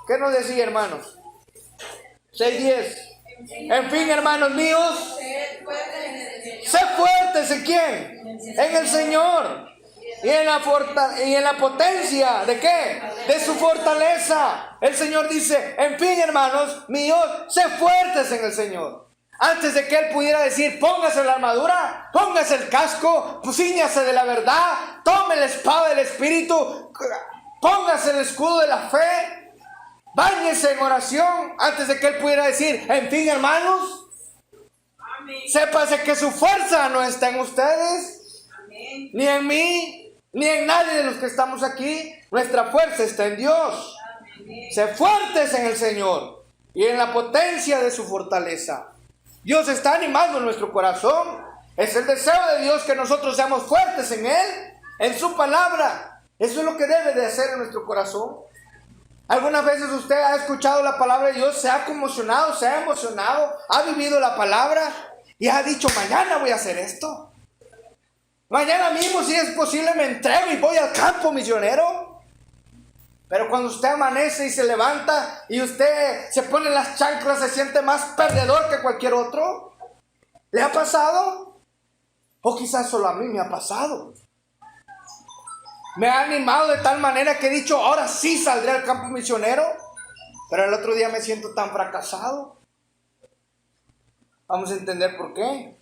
¿qué nos decía, hermanos? 6:10. En fin, hermanos míos, sé fuertes en quién, en el Señor y en la potencia ¿de qué? De su fortaleza. El Señor dice, en fin, hermanos míos, sé fuertes en el Señor. Antes de que él pudiera decir, póngase la armadura, póngase el casco, cíñase de la verdad, tome la espada del Espíritu, póngase el escudo de la fe, báñese en oración. Antes de que él pudiera decir, en fin, hermanos, sépase que su fuerza no está en ustedes, ni en mí, ni en nadie de los que estamos aquí. Nuestra fuerza está en Dios. Sé fuertes en el Señor y en la potencia de su fortaleza. Dios está animando nuestro corazón. Es el deseo de Dios que nosotros seamos fuertes en Él, en su palabra. Eso es lo que debe de hacer en nuestro corazón. Algunas veces usted ha escuchado la palabra de Dios, se ha conmocionado, se ha emocionado, ha vivido la palabra y ha dicho, mañana voy a hacer esto. Mañana mismo, si es posible, me entrego y voy al campo misionero. Pero cuando usted amanece y se levanta y usted se pone las chanclas, se siente más perdedor que cualquier otro. ¿Le ha pasado? O quizás solo a mí me ha pasado. Me ha animado de tal manera que he dicho, ahora sí saldré al campo misionero. Pero el otro día me siento tan fracasado. Vamos a entender por qué.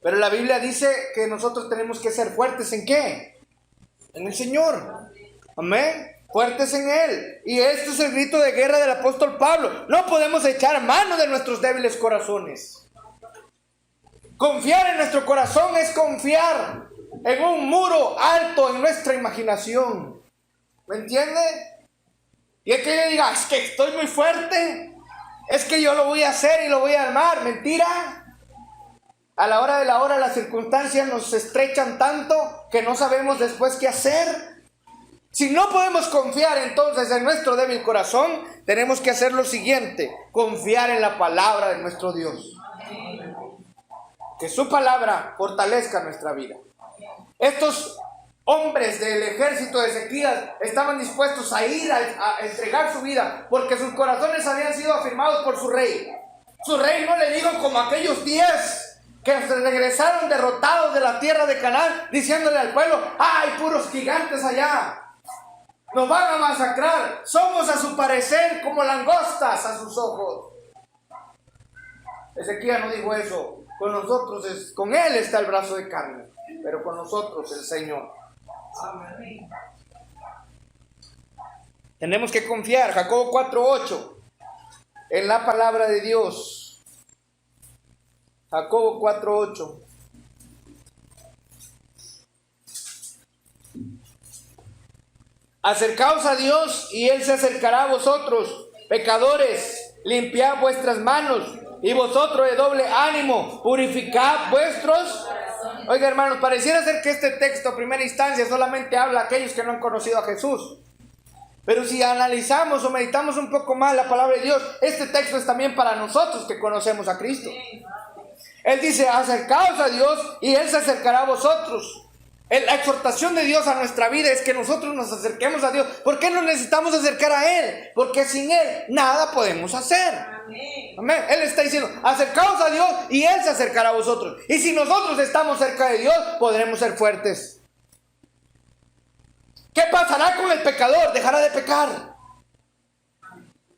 Pero la Biblia dice que nosotros tenemos que ser fuertes ¿en qué? En el Señor. Amén. Fuertes en Él. Y este es el grito de guerra del apóstol Pablo. No podemos echar mano de nuestros débiles corazones. Confiar en nuestro corazón es confiar en un muro alto en nuestra imaginación. ¿Me entiende? Y es que yo diga, es que estoy muy fuerte. Es que yo lo voy a hacer y lo voy a armar. Mentira. A la hora de la hora las circunstancias nos estrechan tanto que no sabemos después qué hacer. Si no podemos confiar entonces en nuestro débil corazón, tenemos que hacer lo siguiente: confiar en la palabra de nuestro Dios. Que su palabra fortalezca nuestra vida. Estos hombres del ejército de Ezequías estaban dispuestos a ir a entregar su vida porque sus corazones habían sido afirmados por su rey. Su rey no le dijo como aquellos 10 que se regresaron derrotados de la tierra de Canaán, diciéndole al pueblo: ¡ay, puros gigantes allá! Nos van a masacrar. Somos a su parecer como langostas a sus ojos. Ezequías no dijo eso. Con nosotros, con Él está el brazo de carne, pero con nosotros el Señor. Amén. Tenemos que confiar, Jacobo 4:8, en la palabra de Dios. Jacobo 4:8. Acercaos a Dios y Él se acercará a vosotros. Pecadores, limpiad vuestras manos. Y vosotros de doble ánimo, purificad vuestros. Oiga, hermanos, pareciera ser que este texto a primera instancia solamente habla a aquellos que no han conocido a Jesús. Pero si analizamos o meditamos un poco más la palabra de Dios, este texto es también para nosotros que conocemos a Cristo. Él dice: acercaos a Dios y Él se acercará a vosotros. La exhortación de Dios a nuestra vida es que nosotros nos acerquemos a Dios. ¿Por qué nos necesitamos acercar a Él? Porque sin Él nada podemos hacer. Amén. Amén. Él está diciendo: acercaos a Dios y Él se acercará a vosotros. Y si nosotros estamos cerca de Dios, podremos ser fuertes. ¿Qué pasará con el pecador? Dejará de pecar.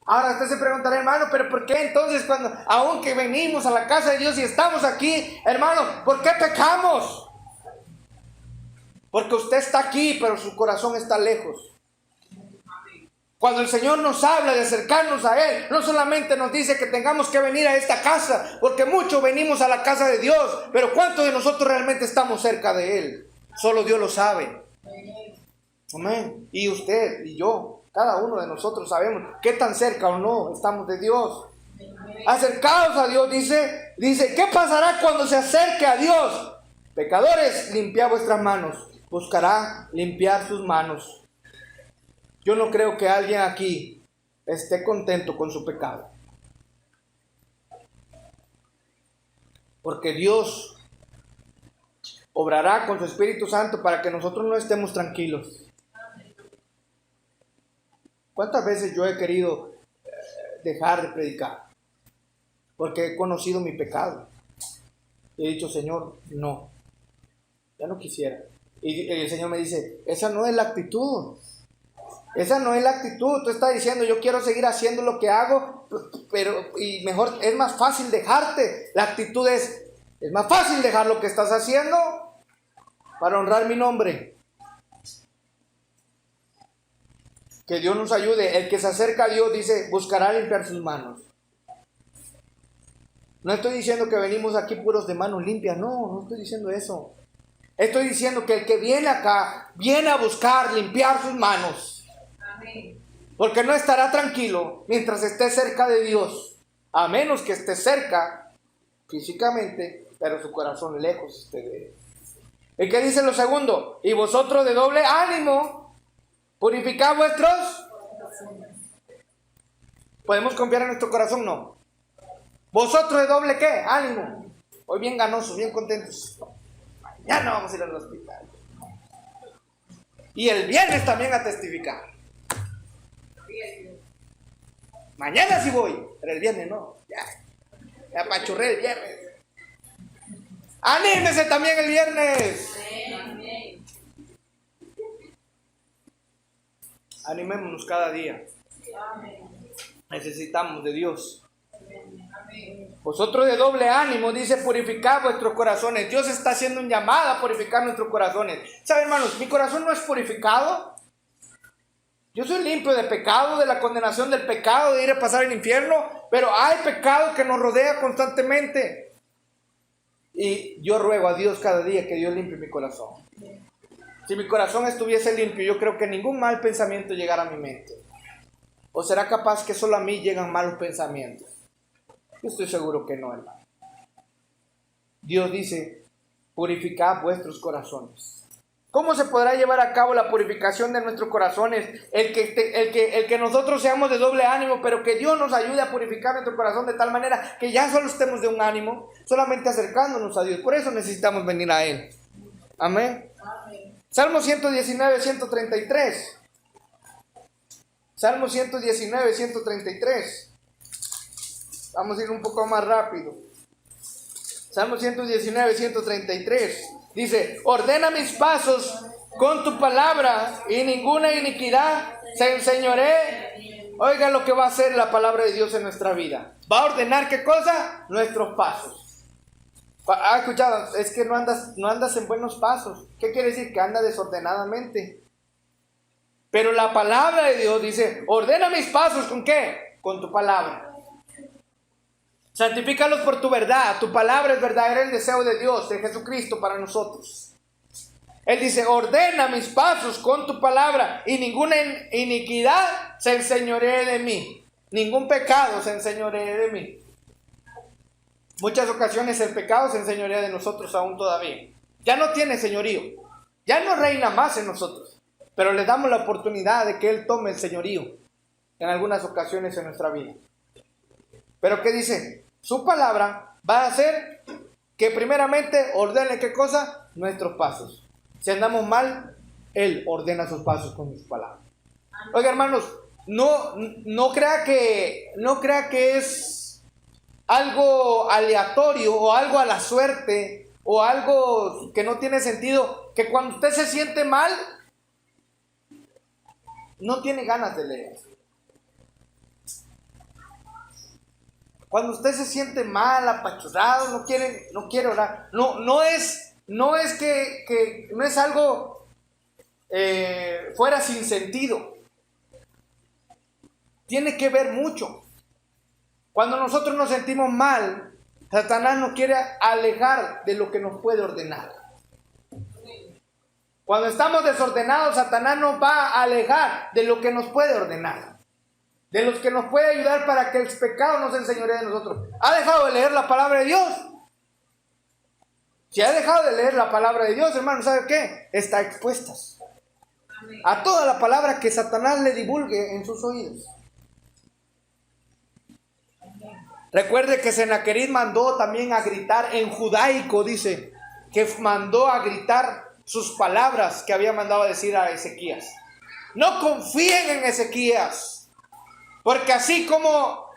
Ahora usted se preguntará: hermano, ¿pero por qué entonces aunque venimos a la casa de Dios y estamos aquí, hermano, ¿por qué pecamos? Porque usted está aquí, pero su corazón está lejos. Cuando el Señor nos habla de acercarnos a Él, no solamente nos dice que tengamos que venir a esta casa, porque muchos venimos a la casa de Dios, pero ¿cuántos de nosotros realmente estamos cerca de Él? Solo Dios lo sabe. Amén. Y usted y yo, cada uno de nosotros sabemos qué tan cerca o no estamos de Dios. Acercaos a Dios, dice, ¿qué pasará cuando se acerque a Dios? Pecadores, limpiad vuestras manos. Buscará limpiar sus manos. Yo no creo que alguien aquí esté contento con su pecado. Porque Dios obrará con su Espíritu Santo para que nosotros no estemos tranquilos. ¿Cuántas veces yo he querido dejar de predicar? Porque he conocido mi pecado. Y he dicho: Señor, no, ya no quisiera. Y el Señor me dice: esa no es la actitud. Esa no es la actitud. Tú estás diciendo: yo quiero seguir haciendo lo que hago, y mejor, es más fácil dejarte. La actitud es más fácil dejar lo que estás haciendo para honrar mi nombre. Que Dios nos ayude. El que se acerca a Dios, dice, buscará limpiar sus manos. No estoy diciendo que venimos aquí puros de manos limpias. No estoy diciendo eso. Estoy diciendo que el que viene acá, viene a buscar limpiar sus manos. Amén. Porque no estará tranquilo mientras esté cerca de Dios. A menos que esté cerca físicamente, pero su corazón lejos esté de Él. ¿Y qué dice lo segundo? Y vosotros de doble ánimo, purificad vuestros. ¿Podemos confiar en nuestro corazón? No. ¿Vosotros de doble qué? Ánimo. Hoy bien ganosos, bien contentos. Mañana vamos a ir al hospital. Y el viernes también a testificar. Mañana sí voy, pero el viernes no. Ya apachurré el viernes. ¡Anímese también el viernes! Animémonos cada día. Necesitamos de Dios. Vosotros de doble ánimo, dice, purificad vuestros corazones. Dios está haciendo un llamado a purificar nuestros corazones. ¿Saben, hermanos? Mi corazón no es purificado. Yo soy limpio de pecado, de la condenación del pecado, de ir a pasar el infierno. Pero hay pecado que nos rodea constantemente. Y yo ruego a Dios cada día que Dios limpie mi corazón. Si mi corazón estuviese limpio, yo creo que ningún mal pensamiento llegara a mi mente. ¿O será capaz que solo a mí llegan malos pensamientos? Yo estoy seguro que no, hermano. Dios dice, purificad vuestros corazones. ¿Cómo se podrá llevar a cabo la purificación de nuestros corazones? El que nosotros seamos de doble ánimo, pero que Dios nos ayude a purificar nuestro corazón de tal manera que ya solo estemos de un ánimo, solamente acercándonos a Dios. Por eso necesitamos venir a Él. Amén. Salmo 119, 133. Salmo 119, 133. Vamos a ir un poco más rápido. Salmo 119, 133. Dice, ordena mis pasos con tu palabra y ninguna iniquidad se enseñoree. Oiga lo que va a hacer la palabra de Dios en nuestra vida. Va a ordenar ¿qué cosa? Nuestros pasos. ¿Ha escuchado? Es que no andas en buenos pasos. ¿Qué quiere decir? Que anda desordenadamente. Pero la palabra de Dios dice, ordena mis pasos ¿con qué? Con tu palabra. Santifícalos por tu verdad. Tu palabra es verdad. Era el deseo de Dios, de Jesucristo para nosotros. Él dice, ordena mis pasos con tu palabra y ninguna iniquidad se enseñoree de mí. Ningún pecado se enseñoree de mí. Muchas ocasiones el pecado se enseñorea de nosotros aún todavía. Ya no tiene señorío. Ya no reina más en nosotros. Pero le damos la oportunidad de que Él tome el señorío en algunas ocasiones en nuestra vida. Pero ¿qué dice? Su palabra va a hacer que primeramente ordene ¿qué cosa? Nuestros pasos. Si andamos mal, Él ordena sus pasos con sus palabras. Oiga, hermanos, no crea que es algo aleatorio o algo a la suerte o algo que no tiene sentido, que cuando usted se siente mal, no tiene ganas de leer. Cuando usted se siente mal, apachurrado, no quiere orar. No es algo fuera sin sentido. Tiene que ver mucho. Cuando nosotros nos sentimos mal, Satanás nos quiere alejar de lo que nos puede ordenar. Cuando estamos desordenados, Satanás nos va a alejar de lo que nos puede ordenar. De los que nos puede ayudar para que el pecado no se enseñoree de nosotros. ¿Ha dejado de leer la palabra de Dios? Si ha dejado de leer la palabra de Dios, hermano, ¿sabe qué? Está expuestas a toda la palabra que Satanás le divulgue en sus oídos. Recuerde que Senaquerib mandó también a gritar en judaico, dice, que mandó a gritar sus palabras que había mandado a decir a Ezequías. No confíen en Ezequías. Porque así como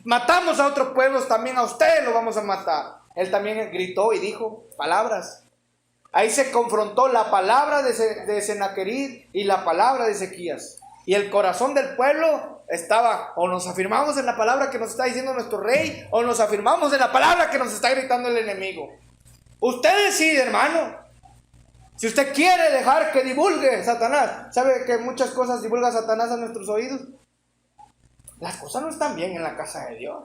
matamos a otros pueblos, también a ustedes lo vamos a matar. Él también gritó y dijo palabras. Ahí se confrontó la palabra de Senaquerib y la palabra de Ezequías. Y el corazón del pueblo estaba, o nos afirmamos en la palabra que nos está diciendo nuestro rey, o nos afirmamos en la palabra que nos está gritando el enemigo. Usted decide, hermano. Si usted quiere dejar que divulgue Satanás, ¿sabe que muchas cosas divulga Satanás a nuestros oídos? Las cosas no están bien en la casa de Dios.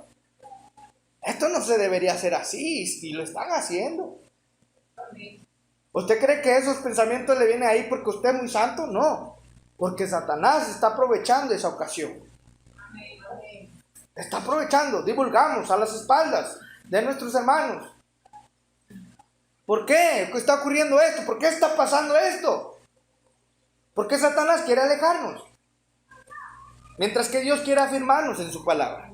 Esto no se debería hacer así, si lo están haciendo. ¿Usted cree que esos pensamientos le vienen ahí porque usted es muy santo? No, porque Satanás está aprovechando esa ocasión. Está aprovechando, divulgamos a las espaldas de nuestros hermanos. ¿Por qué? ¿Qué está ocurriendo esto? ¿Por qué está pasando esto? ¿Por qué Satanás quiere alejarnos? Mientras que Dios quiere afirmarnos en su palabra.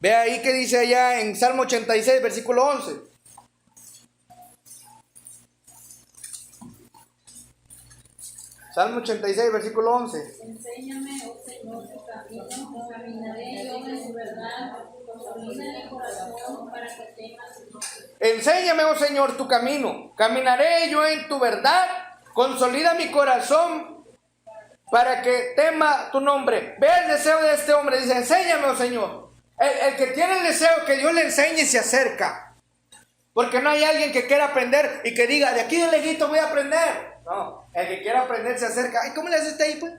Ve ahí que dice allá en Salmo 86, versículo 11. Salmo 86, versículo 11. Enséñame, oh Señor, tu camino, caminaré yo en tu verdad, consolida mi corazón para que temas tu nombre. Enséñame, oh Señor, tu camino, caminaré yo en tu verdad, consolida mi corazón para que tema tu nombre. Ve el deseo de este hombre, dice, enséñame, oh Señor. El que tiene el deseo que Dios le enseñe se acerca. Porque no hay alguien que quiera aprender y que diga, de aquí de lejito voy a aprender. No, el que quiera aprender se acerca. Ay, ¿cómo le hace usted ahí, pues?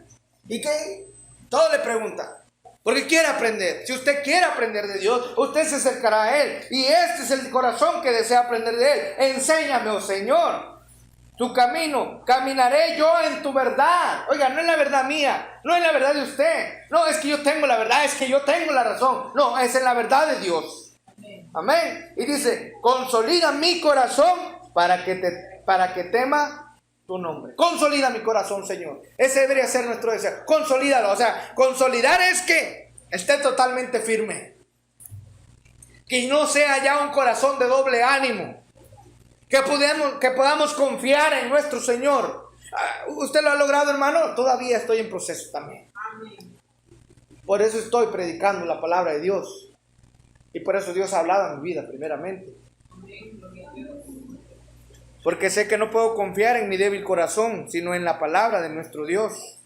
¿Y qué? Todo le pregunta. Porque quiere aprender. Si usted quiere aprender de Dios, usted se acercará a Él. Y este es el corazón que desea aprender de Él. Enséñame, oh Señor, tu camino. Caminaré yo en tu verdad. Oiga, no es la verdad mía. No es la verdad de usted. No, es que yo tengo la verdad. Es que yo tengo la razón. No, es en la verdad de Dios. Amén. Y dice, consolida mi corazón para que tema tu nombre. Consolida mi corazón, Señor. Ese debería ser nuestro deseo. Consolídalo. O sea, consolidar es que esté totalmente firme. Que no sea ya un corazón de doble ánimo. Que podamos confiar en nuestro Señor. ¿Usted lo ha logrado, hermano? Todavía estoy en proceso también. Por eso estoy predicando la palabra de Dios. Y por eso Dios ha hablado en mi vida primeramente. Porque sé que no puedo confiar en mi débil corazón, sino en la palabra de nuestro Dios.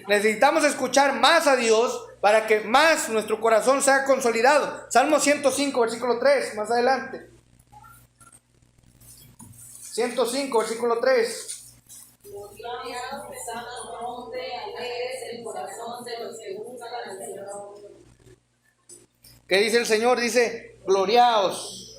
Necesitamos escuchar más a Dios para que más nuestro corazón sea consolidado. Salmo 105, versículo 3, más adelante. 105, versículo 3. Gloriaos de santo nombre, alegres el corazón de los que buscan al Señor. ¿Qué dice el Señor? Dice, gloriaos.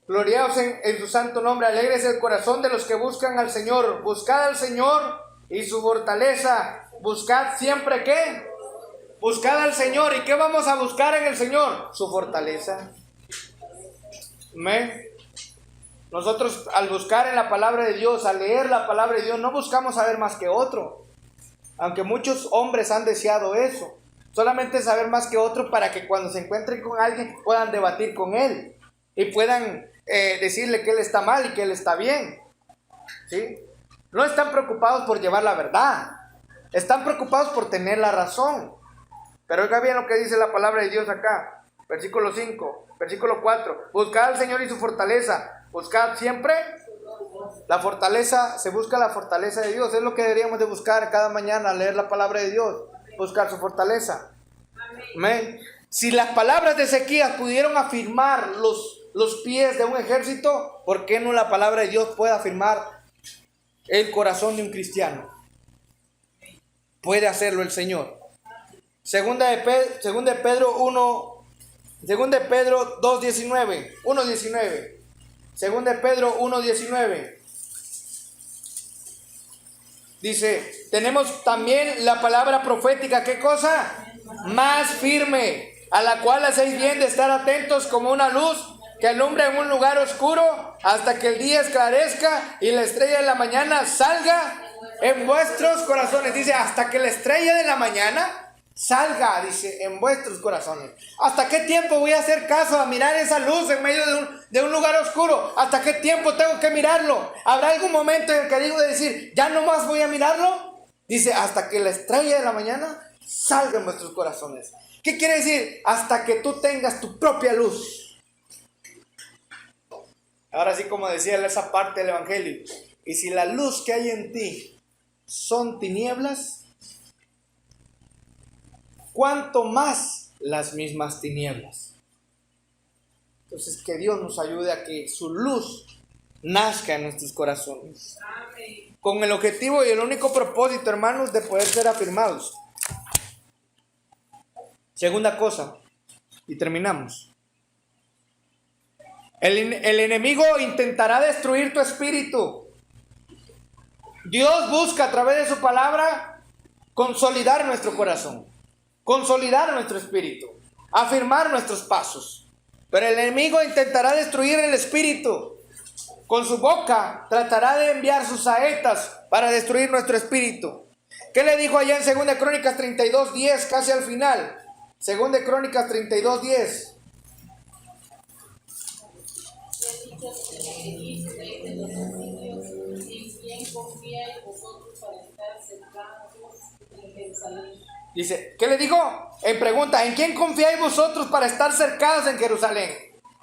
Gloriaos en su santo nombre, alegres el corazón de los que buscan al Señor. Buscad al Señor y su fortaleza. Buscad siempre, ¿qué? Buscad al Señor. ¿Y qué vamos a buscar en el Señor? Su fortaleza. Amén. Nosotros al buscar en la palabra de Dios, al leer la palabra de Dios, no buscamos saber más que otro. Aunque muchos hombres han deseado eso. Solamente saber más que otro para que cuando se encuentren con alguien puedan debatir con él. Y puedan decirle que él está mal y que él está bien. ¿Sí? No están preocupados por llevar la verdad. Están preocupados por tener la razón. Pero oiga bien lo que dice la palabra de Dios acá. Versículo 5, versículo 4. Buscad al Señor y su fortaleza. Buscad siempre la fortaleza. Se busca la fortaleza de Dios. Es lo que deberíamos de buscar cada mañana, leer la palabra de Dios. Buscar su fortaleza. Amén. Si las palabras de Ezequías pudieron afirmar los pies de un ejército, ¿por qué no la palabra de Dios puede afirmar el corazón de un cristiano? Puede hacerlo el Señor. Segunda de Pedro 2:19. 1:19. Segunda de Pedro 1:19. Dice, tenemos también la palabra profética, ¿qué cosa? Más firme, a la cual hacéis bien de estar atentos como una luz que alumbra en un lugar oscuro hasta que el día esclarezca y la estrella de la mañana salga en vuestros corazones. Dice, hasta que la estrella de la mañana salga, dice, en vuestros corazones. ¿Hasta qué tiempo voy a hacer caso a mirar esa luz en medio de un lugar oscuro? ¿Hasta qué tiempo tengo que mirarlo? ¿Habrá algún momento en el que digo de decir, ya no más voy a mirarlo? Dice, hasta que la estrella de la mañana salga en vuestros corazones. ¿Qué quiere decir? Hasta que tú tengas tu propia luz. Ahora sí, como decía esa parte del Evangelio, y si la luz que hay en ti son tinieblas, cuánto más las mismas tinieblas. Entonces, que Dios nos ayude a que su luz nazca en nuestros corazones. Amén. Con el objetivo y el único propósito, hermanos, de poder ser afirmados. Segunda cosa, y terminamos. El enemigo intentará destruir tu espíritu. Dios busca a través de su palabra consolidar nuestro corazón. Consolidar nuestro espíritu, afirmar nuestros pasos. Pero el enemigo intentará destruir el espíritu. Con su boca tratará de enviar sus saetas para destruir nuestro espíritu. ¿Qué le dijo allá en 2 Crónicas 32:10, casi al final? 2 Crónicas 32:10. Dice, ¿qué le dijo? En pregunta, ¿en quién confiáis vosotros para estar cercados en Jerusalén?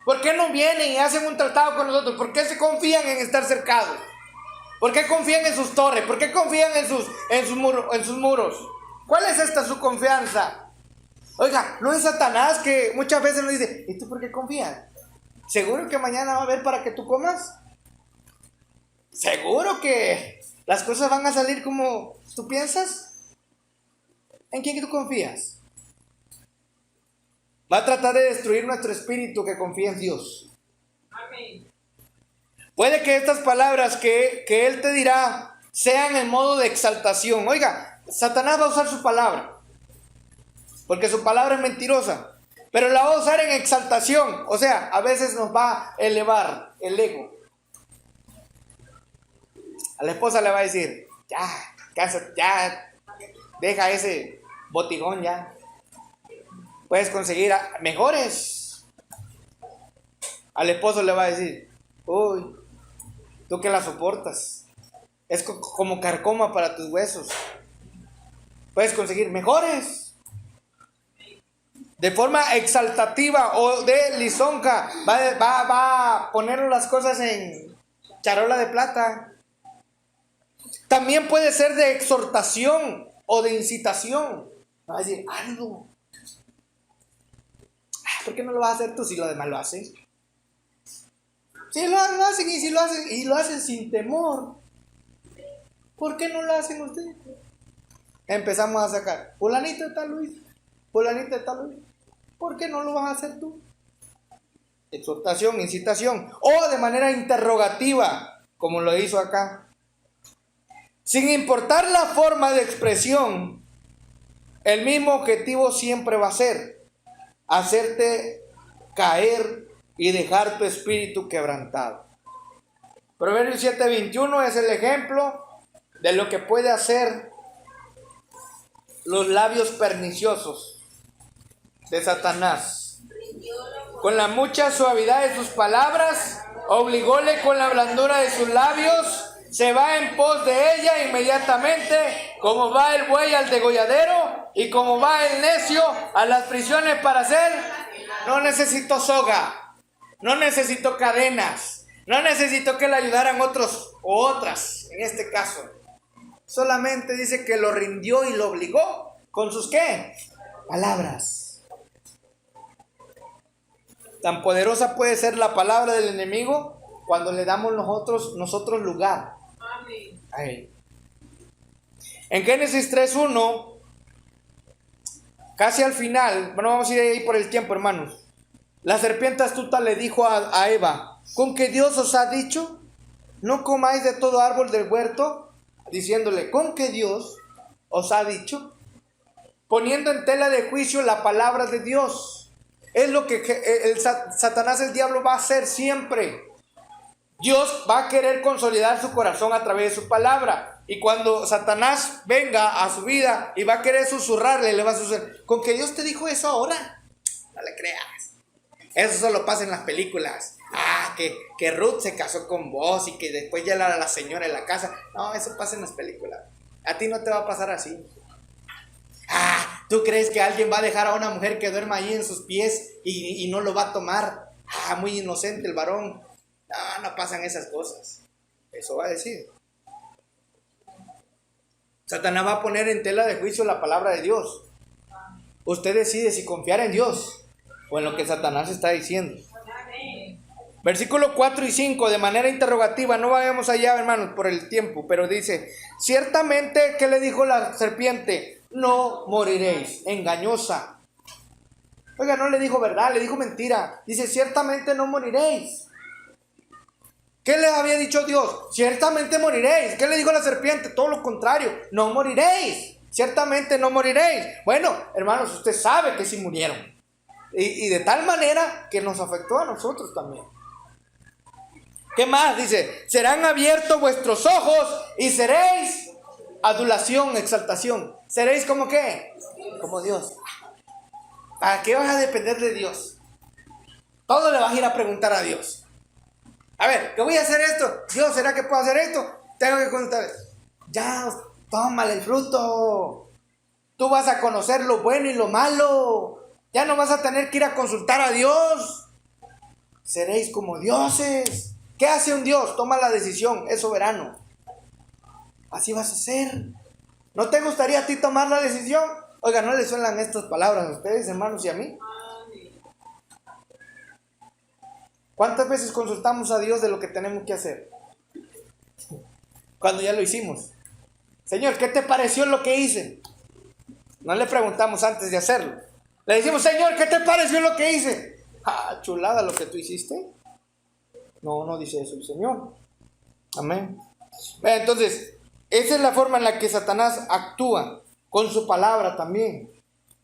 ¿Por qué no vienen y hacen un tratado con nosotros? ¿Por qué se confían en estar cercados? ¿Por qué confían en sus torres? ¿Por qué confían en sus muros? ¿Cuál es esta su confianza? Oiga, no es Satanás que muchas veces nos dice, ¿y tú por qué confías? ¿Seguro que mañana va a haber para que tú comas? ¿Seguro que las cosas van a salir como tú piensas? ¿En quién tú confías? Va a tratar de destruir nuestro espíritu que confía en Dios. Amén. Puede que estas palabras que Él te dirá sean en modo de exaltación. Oiga, Satanás va a usar su palabra, porque su palabra es mentirosa, pero la va a usar en exaltación. O sea, a veces nos va a elevar el ego. A la esposa le va a decir, ya, deja ese botigón ya. Puedes conseguir mejores. Al esposo le va a decir, uy, tú que la soportas, es como carcoma para tus huesos. Puedes conseguir mejores. De forma exaltativa o de lisonja, va a poner las cosas en charola de plata. También puede ser de exhortación o de incitación. Va a decir, hazlo. ¿Por qué no lo vas a hacer tú si lo demás lo hacen? Si lo hacen y lo hacen sin temor, ¿por qué no lo hacen ustedes? Empezamos a sacar, fulanito de tal Luis, fulanito de tal Luis, ¿por qué no lo vas a hacer tú? Exhortación, incitación, o de manera interrogativa, como lo hizo acá. Sin importar la forma de expresión, el mismo objetivo siempre va a ser hacerte caer y dejar tu espíritu quebrantado. Proverbios 7:21 es el ejemplo de lo que puede hacer los labios perniciosos de Satanás. Con la mucha suavidad de sus palabras, obligóle con la blandura de sus labios, se va en pos de ella inmediatamente, como va el buey al degolladero y como va el necio a las prisiones para hacer. No necesito soga, no necesito cadenas, no necesito que le ayudaran otros o otras, en este caso. Solamente dice que lo rindió y lo obligó con sus ¿qué? Palabras. Tan poderosa puede ser la palabra del enemigo cuando le damos nosotros lugar. Amén. En Génesis 3:1, casi al final, bueno, vamos a ir ahí por el tiempo, hermanos. La serpiente astuta le dijo a Eva, ¿con qué Dios os ha dicho? No comáis de todo árbol del huerto, diciéndole, ¿con qué Dios os ha dicho? Poniendo en tela de juicio la palabra de Dios. Es lo que Satanás, el diablo, va a hacer siempre. Dios va a querer consolidar su corazón a través de su palabra. Y cuando Satanás venga a su vida y va a querer susurrarle, le va a susurrar, ¿con que Dios te dijo eso ahora? No le creas. Eso solo pasa en las películas. Que Ruth se casó con vos y que después ya era la señora en la casa. No, eso pasa en las películas. A ti no te va a pasar así. ¿Tú crees que alguien va a dejar a una mujer que duerma ahí en sus pies y no lo va a tomar? Muy inocente el varón. No pasan esas cosas. Eso va a decir. Satanás va a poner en tela de juicio la palabra de Dios. Usted decide si confiar en Dios o en lo que Satanás está diciendo. Versículo 4 y 5, de manera interrogativa, no vayamos allá, hermanos, por el tiempo, pero dice, ciertamente, ¿qué le dijo la serpiente? No moriréis, engañosa. Oiga, no le dijo verdad, le dijo mentira. Dice, ciertamente no moriréis. ¿Qué le había dicho Dios? Ciertamente moriréis. ¿Qué le dijo la serpiente? Todo lo contrario, no moriréis. Ciertamente no moriréis. Bueno, hermanos, usted sabe que sí murieron. Y de tal manera que nos afectó a nosotros también. ¿Qué más? Dice, serán abiertos vuestros ojos y seréis adulación, exaltación. ¿Seréis como qué? Como Dios. ¿Para qué vas a depender de Dios? Todo le vas a ir a preguntar a Dios. A ver, ¿qué voy a hacer esto? Dios, ¿será que puedo hacer esto? Tengo que contar. Ya, tómale el fruto. Tú vas a conocer lo bueno y lo malo. Ya no vas a tener que ir a consultar a Dios. Seréis como dioses. ¿Qué hace un Dios? Toma la decisión, es soberano. Así vas a ser. ¿No te gustaría a ti tomar la decisión? Oiga, ¿no le suenan estas palabras a ustedes, hermanos, y a mí? ¿Cuántas veces consultamos a Dios de lo que tenemos que hacer? Cuando ya lo hicimos. Señor, ¿qué te pareció lo que hice? No le preguntamos antes de hacerlo. Le decimos, Señor, ¿qué te pareció lo que hice? Ah, chulada lo que tú hiciste. No dice eso el Señor. Amén. Entonces, esa es la forma en la que Satanás actúa con su palabra también.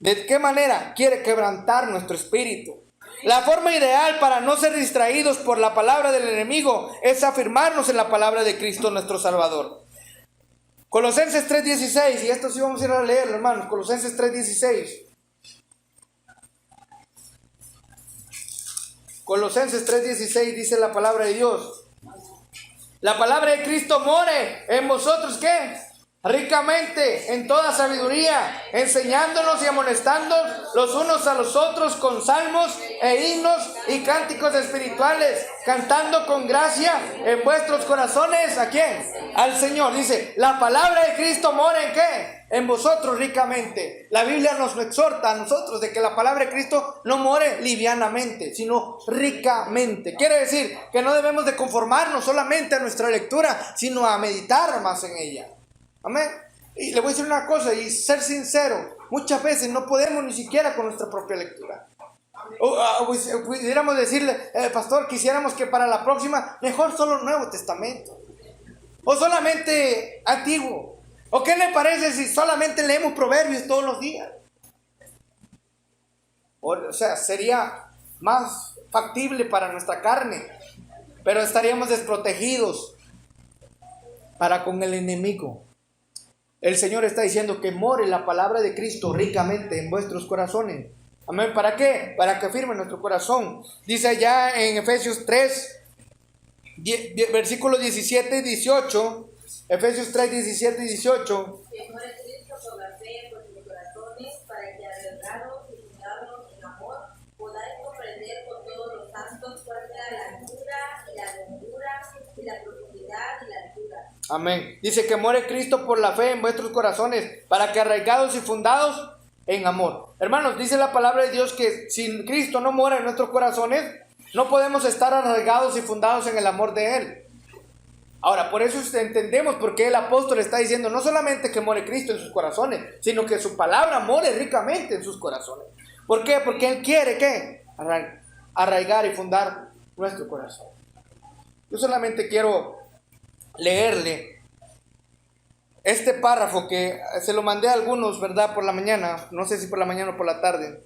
¿De qué manera? Quiere quebrantar nuestro espíritu. La forma ideal para no ser distraídos por la palabra del enemigo es afirmarnos en la palabra de Cristo nuestro Salvador. Colosenses 3:16, y esto sí vamos a ir a leerlo, hermanos. Colosenses 3:16. Colosenses 3:16 dice la palabra de Dios. La palabra de Cristo more en vosotros, ¿qué? Ricamente en toda sabiduría, enseñándonos y amonestándonos los unos a los otros con salmos e himnos y cánticos espirituales, cantando con gracia en vuestros corazones. ¿A quién? Al Señor. Dice, la palabra de Cristo mora ¿en qué? En vosotros ricamente. La Biblia nos exhorta a nosotros de que la palabra de Cristo no more livianamente, sino ricamente. Quiere decir que no debemos de conformarnos solamente a nuestra lectura, sino a meditar más en ella. Amén. Y le voy a decir una cosa y ser sincero, muchas veces no podemos ni siquiera con nuestra propia lectura. Pudiéramos decirle, pastor, quisiéramos que para la próxima mejor solo Nuevo Testamento o solamente Antiguo. ¿O qué le parece si solamente leemos Proverbios todos los días? O sea, sería más factible para nuestra carne, pero estaríamos desprotegidos para con el enemigo. El Señor está diciendo que more la palabra de Cristo ricamente en vuestros corazones. Amén. ¿Para qué? Para que afirme nuestro corazón. Dice allá en Efesios 3, versículos 17 y 18. Efesios 3, 17 y 18. Que more Cristo por la fe en vuestros corazones, para que arraigados y fundados en amor, podáis comprender con todos los santos cuál sea la altura y la hondura y la profundidad y la altura. Amén. Dice que muere Cristo por la fe en vuestros corazones, para que arraigados y fundados en amor. Hermanos, dice la palabra de Dios que si Cristo no muere en nuestros corazones, no podemos estar arraigados y fundados en el amor de Él. Ahora, por eso entendemos por qué el apóstol está diciendo no solamente que muere Cristo en sus corazones, sino que su palabra muere ricamente en sus corazones. ¿Por qué? Porque Él quiere, ¿qué? Arraigar y fundar nuestro corazón. Yo solamente quiero leerle este párrafo que se lo mandé a algunos, ¿verdad? Por la mañana, no sé si por la mañana o por la tarde,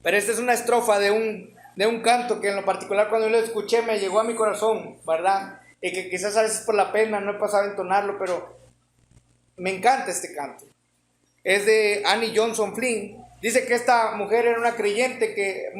pero esta es una estrofa de un canto que en lo particular cuando yo lo escuché me llegó a mi corazón, ¿verdad? Y que quizás a veces por la pena no he pasado a entonarlo, pero me encanta este canto. Es de Annie Johnson Flynn. Dice que esta mujer era una creyente que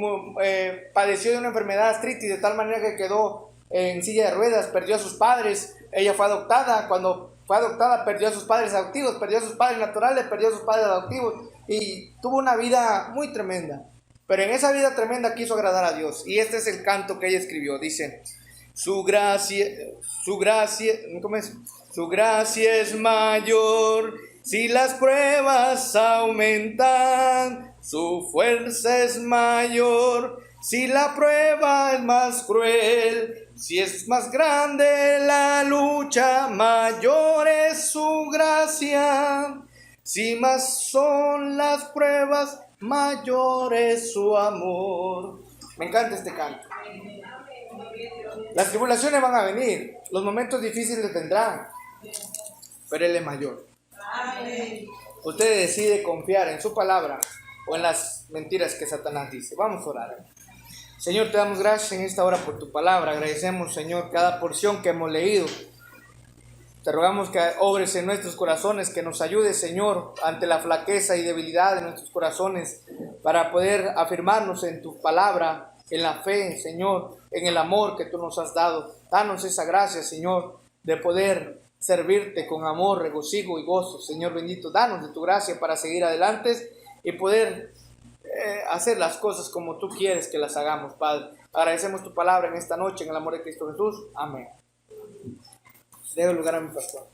padeció de una enfermedad artritis de tal manera que quedó en silla de ruedas, perdió a sus padres. Ella fue adoptada. Cuando fue adoptada perdió a sus padres adoptivos, perdió a sus padres naturales, perdió a sus padres adoptivos y tuvo una vida muy tremenda. Pero en esa vida tremenda quiso agradar a Dios. Y este es el canto que ella escribió. Dice, su gracia es mayor si las pruebas aumentan. Su fuerza es mayor si la prueba es más cruel. Si es más grande la lucha, mayor es su gracia. Si más son las pruebas, mayor es su amor. Me encanta este canto. Las tribulaciones van a venir, los momentos difíciles vendrán, pero Él es mayor. Usted decide confiar en su palabra o en las mentiras que Satanás dice. Vamos a orar. Señor, te damos gracias en esta hora por tu palabra. Agradecemos, Señor, cada porción que hemos leído. Te rogamos que obres en nuestros corazones, que nos ayudes, Señor, ante la flaqueza y debilidad de nuestros corazones, para poder afirmarnos en tu palabra, en la fe, Señor, en el amor que tú nos has dado. Danos esa gracia, Señor, de poder servirte con amor, regocijo y gozo. Señor bendito, danos de tu gracia para seguir adelante y poder hacer las cosas como tú quieres que las hagamos, Padre. Agradecemos tu palabra en esta noche, en el amor de Cristo Jesús. Amén. Dejo lugar a mi pastor.